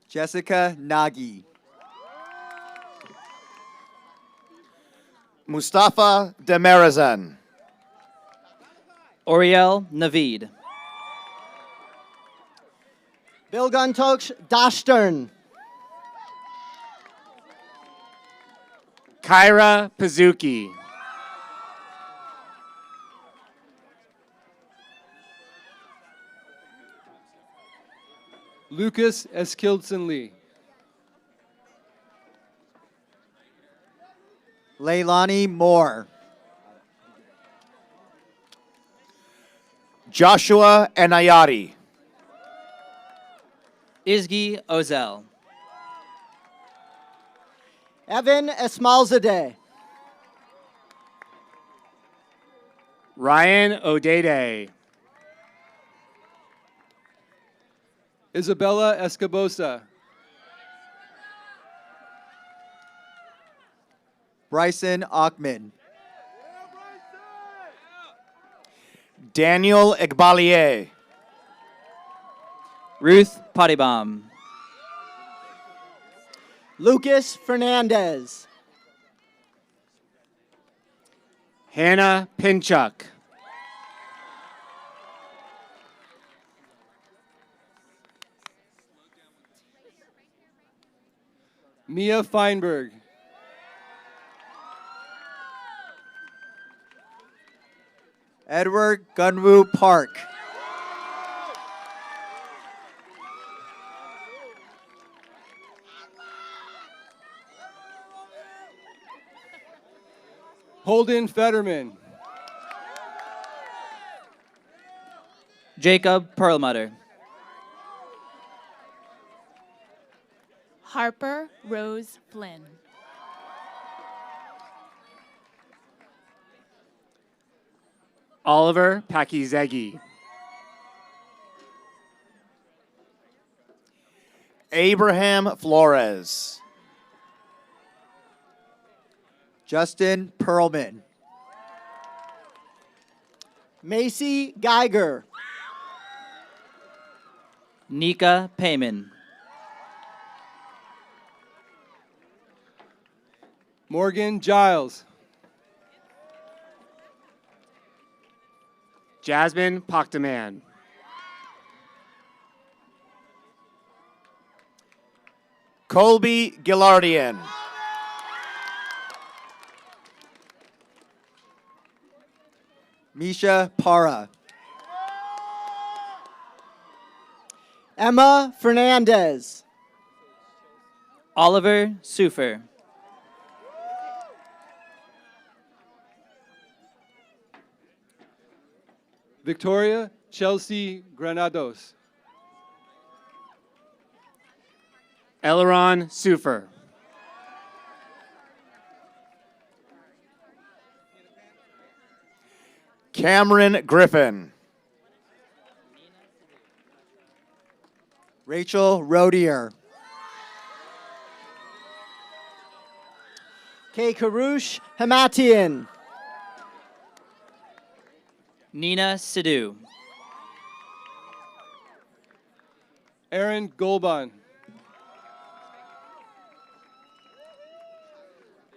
S11: Jessica Nagy.
S12: Mustafa Demarazan.
S10: Oriel Navid.
S11: Bilguntosh Dashtern.
S13: Kyra Pazuki.
S14: Lucas Eskildson Lee.
S11: Leilani Moore.
S12: Joshua Anayati.
S10: Izgi Ozel.
S11: Evan Esmalzadeh.
S13: Ryan O'Dede.
S14: Isabella Escobosa.
S11: Bryson Ackman.
S12: Daniel Igbalier.
S10: Ruth Pottybaum.
S11: Lucas Fernandez.
S13: Hannah Pinchuk.
S14: Mia Feinberg.
S11: Edward Gunwu Park.
S14: Holden Fetterman.
S10: Jacob Perlmutter.
S15: Harper Rose Flynn.
S13: Oliver Pakizegi.
S12: Abraham Flores.
S11: Justin Perlman. Macy Geiger.
S10: Nika Payman.
S14: Morgan Giles.
S13: Jasmine Poctaman.
S12: Colby Gillardian.
S11: Misha Para. Emma Fernandez.
S10: Oliver Sufer.
S14: Victoria Chelsea Granados.
S13: Eleron Sufer.
S12: Cameron Griffin.
S11: Rachel Rodier. K. Karush Hamatian.
S10: Nina Sidhu.
S14: Aaron Golban.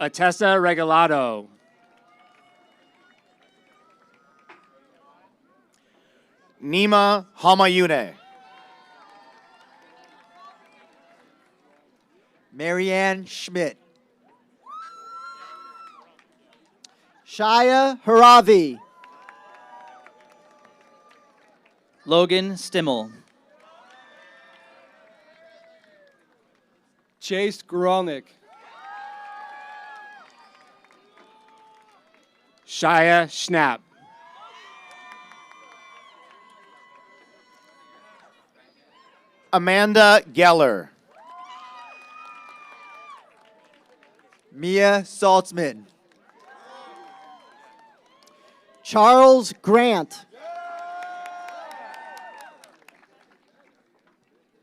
S13: Atessa Regalado.
S12: Nima Hamayune.
S11: Marianne Schmidt. Shaya Haravi.
S10: Logan Stimmel.
S14: Chase Goralnik.
S13: Shia Schnapp.
S12: Amanda Geller.
S11: Mia Saltzman. Charles Grant.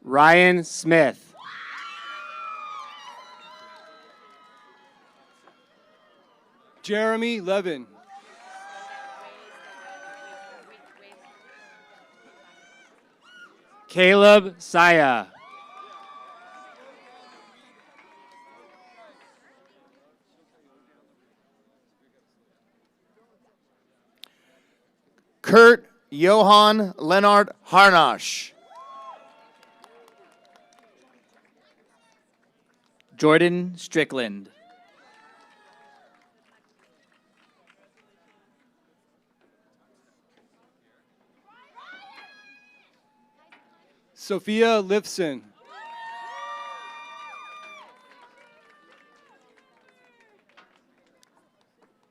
S13: Ryan Smith.
S14: Jeremy Levin.
S13: Caleb Saya.
S12: Kurt Johann Leonard Harnash.
S10: Jordan Strickland.
S14: Sophia Lifson.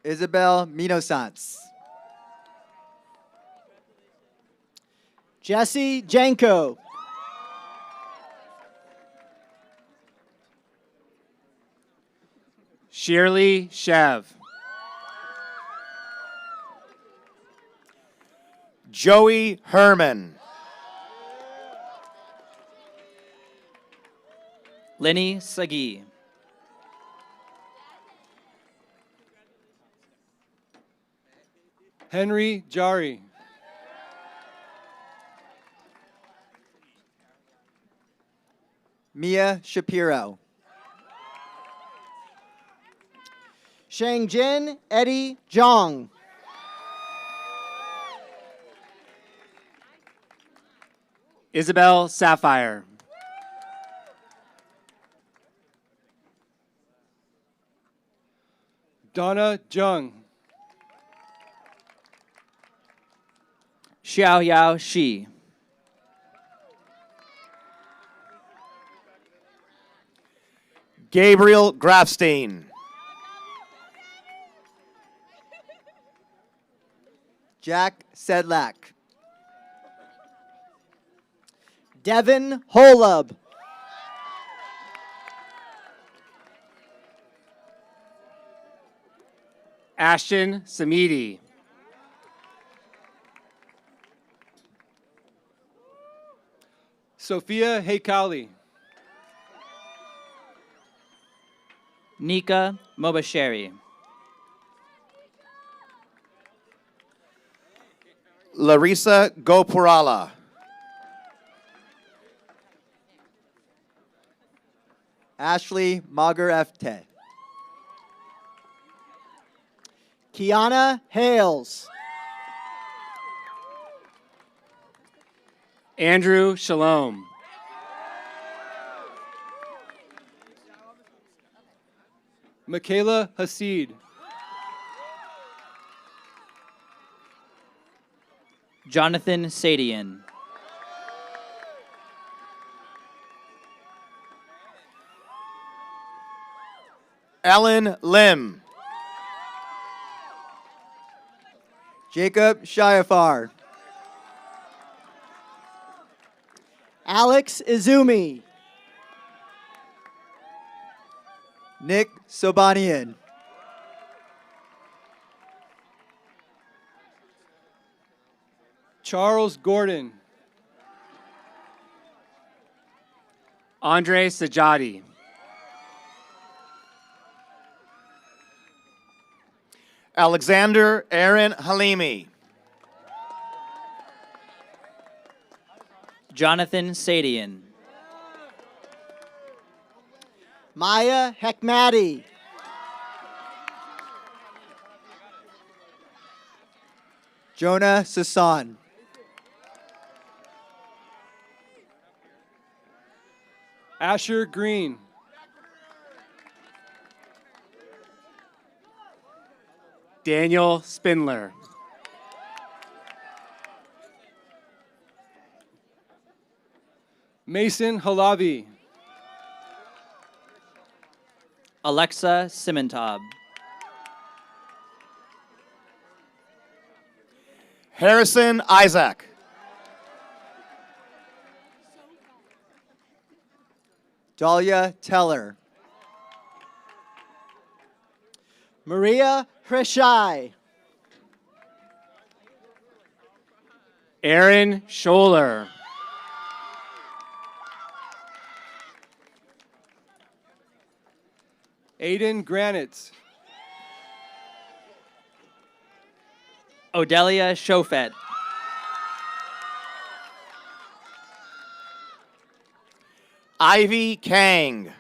S11: Isabel Minosants. Jesse Janko.
S13: Shirley Shev.
S12: Joey Herman.
S10: Lenny Sagi.
S14: Henry Jari.
S11: Mia Shapiro. Shangjin Eddie Zhang.
S13: Isabel Sapphire.
S14: Donna Jung.
S10: Xiao Yao Shi.
S12: Gabriel Grafstein.
S11: Jack Sedlak. Devin Holub.
S13: Ashton Samidi.
S14: Sophia Heikali.
S10: Nika Mobasheri.
S12: Larissa Gopurala.
S11: Ashley Magarefte. Kiana Hales.
S13: Andrew Shalom.
S14: Michaela Hasid.
S10: Jonathan Sadian.
S12: Ellen Lim.
S11: Jacob Shiafar. Alex Izumi. Nick Sobanian.
S14: Charles Gordon.
S13: Andre Sajadi.
S12: Alexander Aaron Halimi.
S10: Jonathan Sadian.
S11: Maya Hekmati. Jonah Sasan.
S14: Asher Green.
S13: Daniel Spindler.
S14: Mason Halavi.
S10: Alexa Simontab.
S12: Harrison Isaac.
S11: Dahlia Teller. Maria Hrishai.
S13: Aaron Scholler.
S14: Aiden Granitz.
S10: Odelia Shofet.
S12: Ivy Kang.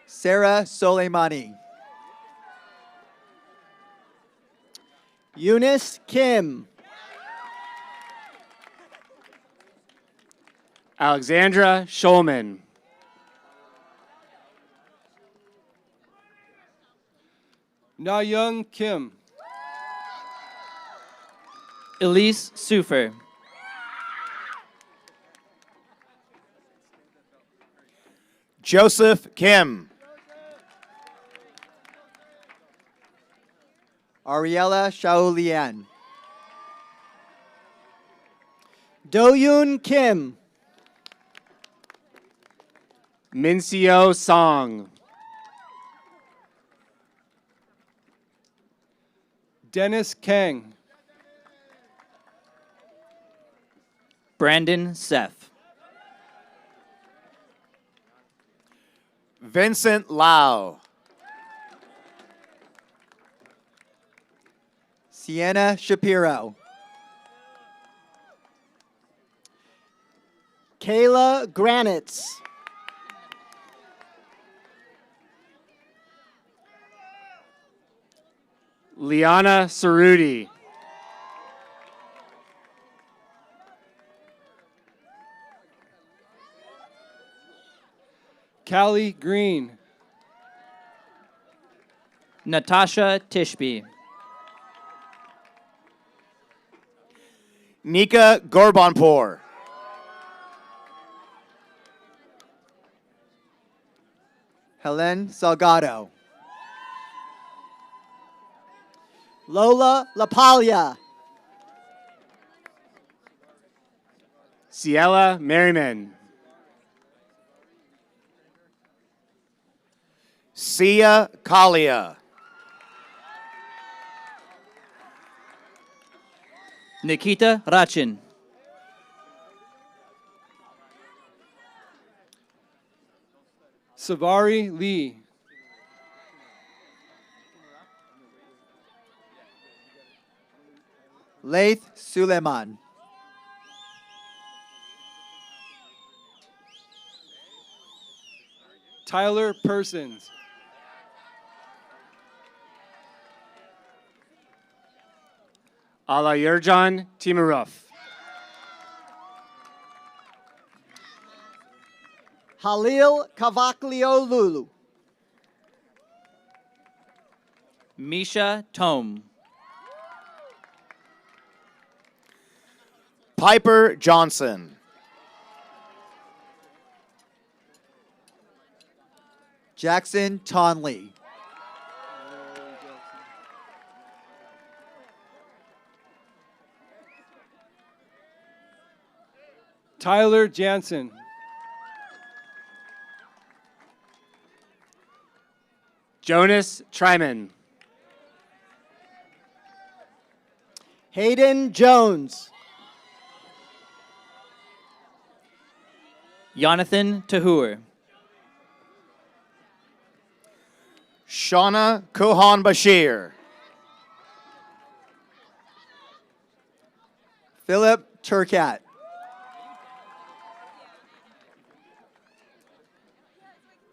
S11: Sarah Soleimani. Eunice Kim.
S13: Alexandra Schulman.
S14: Na Young Kim.
S10: Elise Sufer.
S12: Joseph Kim.
S11: Ariella Shaolian. Do-Yoon Kim.
S13: Mincio Song.
S14: Dennis Kang.
S10: Brandon Seth.
S12: Vincent Lau.
S11: Sienna Shapiro. Kayla Granitz.
S13: Liana Cerruti.
S14: Callie Green.
S10: Natasha Tishby.
S12: Nika Gorbanpour.
S11: Helen Salgado. Lola LaPaglia.
S13: Ciela Merriman.
S12: Sia Kalia.
S10: Nikita Rachin.
S14: Savari Lee.
S11: Laith Suleiman.
S14: Tyler Persons.
S13: Alayurjan Timaruf.
S11: Halil Kavakliolulu.
S10: Misha Tome.
S12: Piper Johnson.
S11: Jackson Tonley.
S14: Tyler Jansen.
S13: Jonas Tryman.
S11: Hayden Jones.
S10: Jonathan Tahur.
S12: Shauna Kohan Bashir.
S11: Philip Turcat.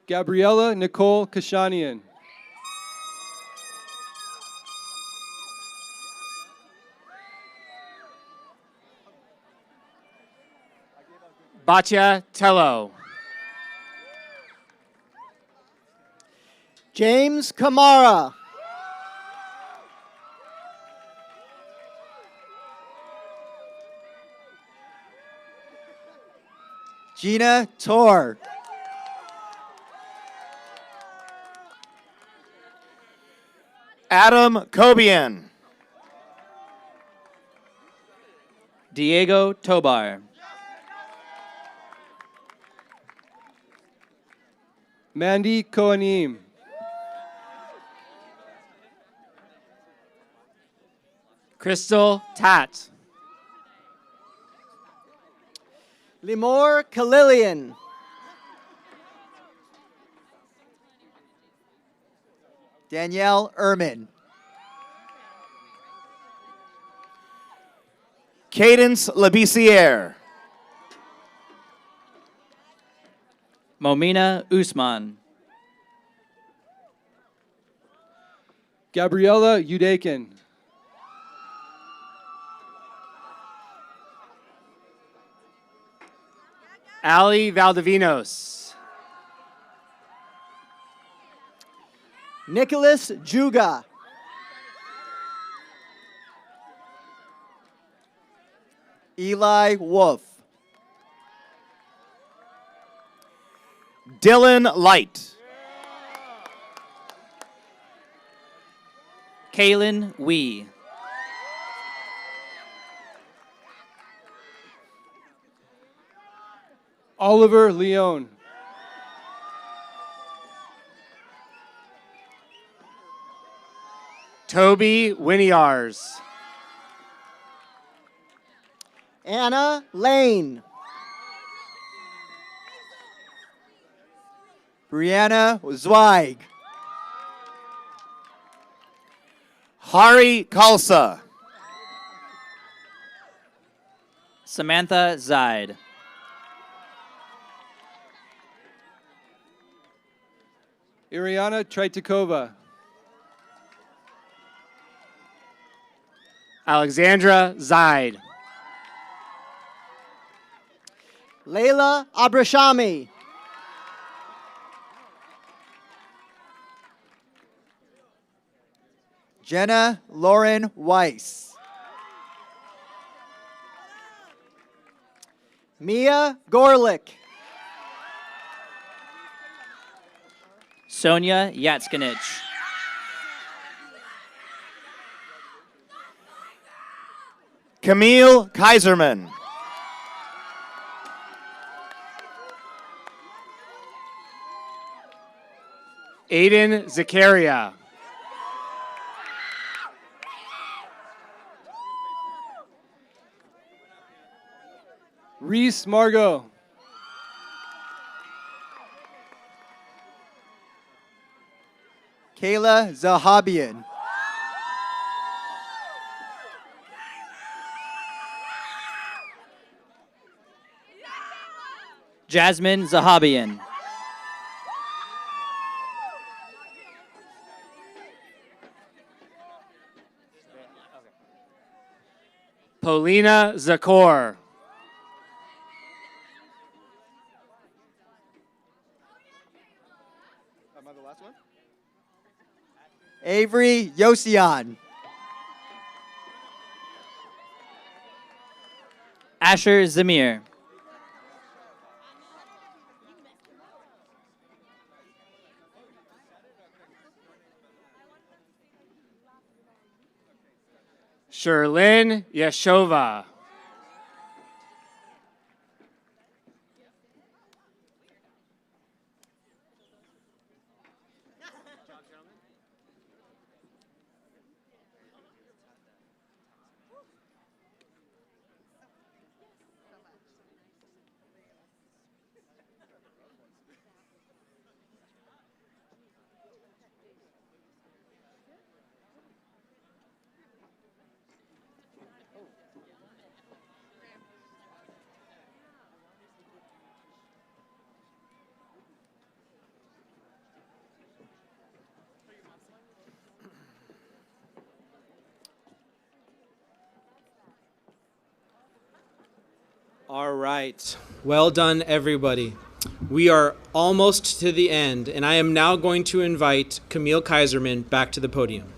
S14: Gabriella Nicole Kashanian.
S13: Batya Tello.
S11: James Kamara. Gina Tor.
S12: Adam Cobian.
S10: Diego Tobar.
S14: Mandy Kohanim.
S13: Crystal Tat.
S11: Limor Kalilian. Danielle Ehrman.
S12: Cadence Labissiere.
S10: Momina Usman.
S14: Gabriella Udakin.
S13: Ali Valdivinos.
S11: Nicholas Juga. Eli Wolf.
S12: Dylan Light.
S10: Kaylin Wee.
S14: Oliver Leone.
S13: Toby Winiars.
S11: Anna Lane. Brianna Zweig.
S12: Hari Khalsa.
S10: Samantha Zaid.
S14: Iriana Tritikova.
S13: Alexandra Zaid.
S11: Layla Abrashami. Jenna Lauren Weiss. Mia Gorlick.
S10: Sonia Yatskinich.
S12: Camille Kaiserman.
S13: Aiden Zakaria.
S14: Reese Margot.
S11: Kayla Zahabian.
S10: Jasmine Zahabian.
S13: Polina Zakor.
S11: Am I the last one? Avery Yosian.
S10: Asher Zamir.
S13: Sherlyn Yeshova.
S2: All right. Well done, everybody. We are almost to the end, and I am now going to invite Camille Kaiserman back to the podium.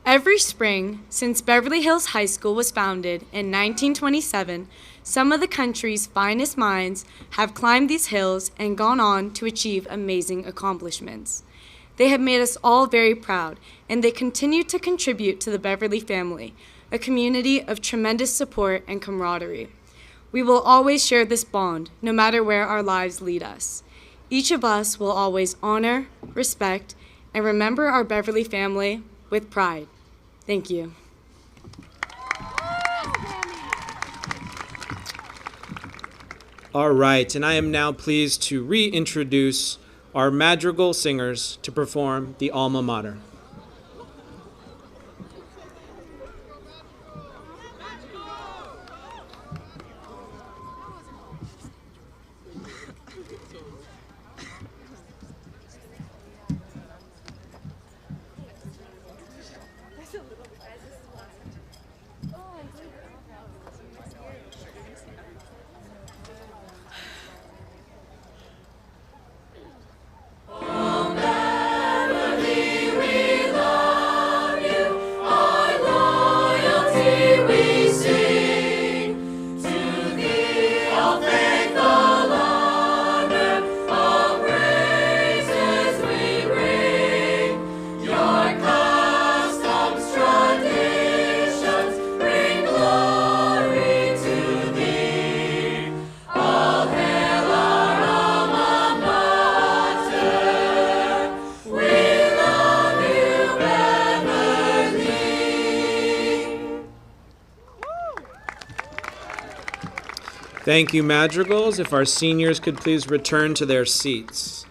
S3: Every spring, since Beverly Hills High School was founded in 1927, some of the country's finest minds have climbed these hills and gone on to achieve amazing accomplishments. They have made us all very proud, and they continue to contribute to the Beverly family, a community of tremendous support and camaraderie. We will always share this bond, no matter where our lives lead us. Each of us will always honor, respect, and remember our Beverly family with pride. Thank you.
S2: All right, and I am now pleased to reintroduce our madrigal singers to perform the alma mater. Thank you, madrigals. If our seniors could please return to their seats.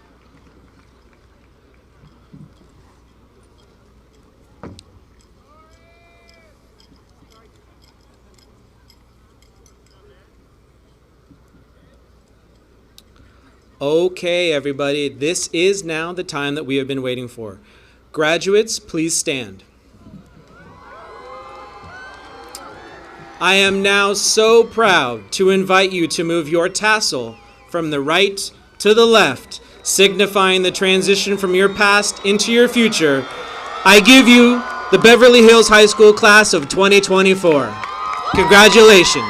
S2: Okay, everybody, this is now the time that we have been waiting for. Graduates, please stand. I am now so proud to invite you to move your tassel from the right to the left, signifying the transition from your past into your future. I give you the Beverly Hills High School class of 2024. Congratulations.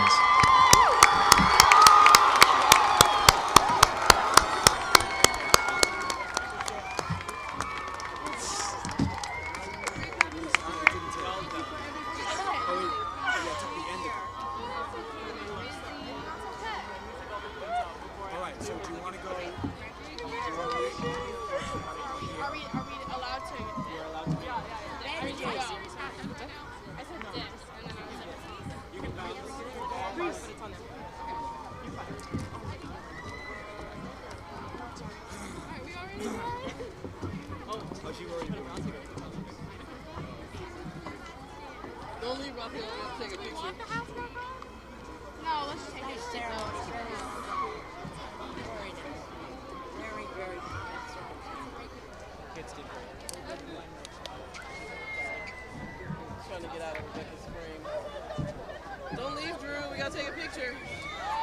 S16: Don't leave, Drew. We gotta take a picture.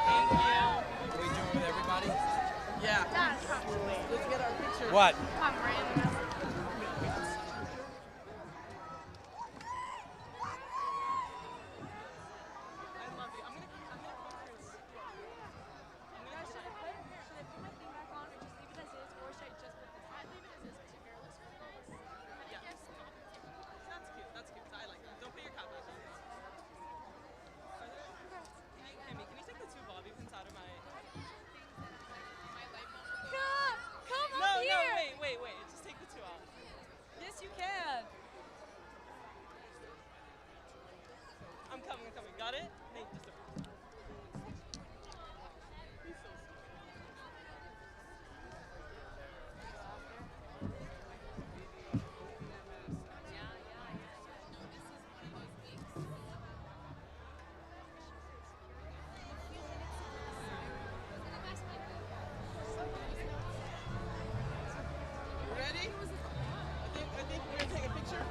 S16: Thank you. Are we doing with everybody? Yeah. Let's get our picture.
S6: What?
S16: Got it? Hey, ready? I think we're gonna take a picture.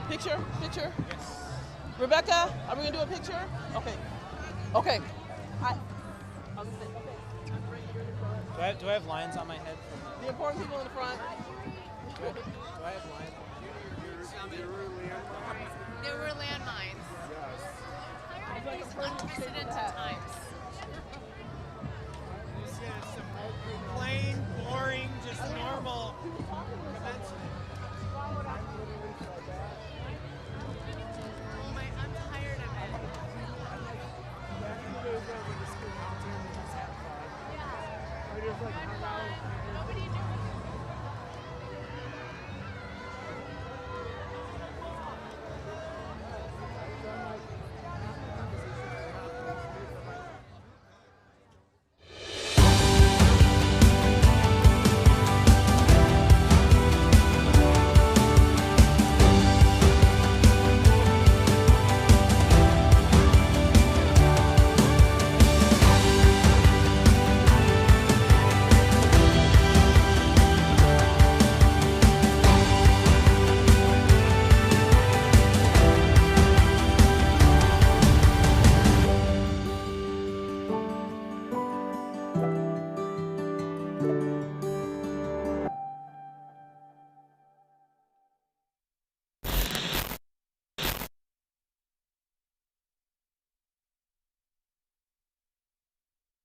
S16: Picture? Picture? Yes. Rebecca, are we gonna do a picture? Okay. Okay.
S2: Do I have lines on my head?
S16: The important people in the front.
S2: Do I have lines?
S17: There were landmines. Yes. Unprecedented times.
S6: Plain, boring, just normal commencement.
S17: I'm tired of it. Nobody knew.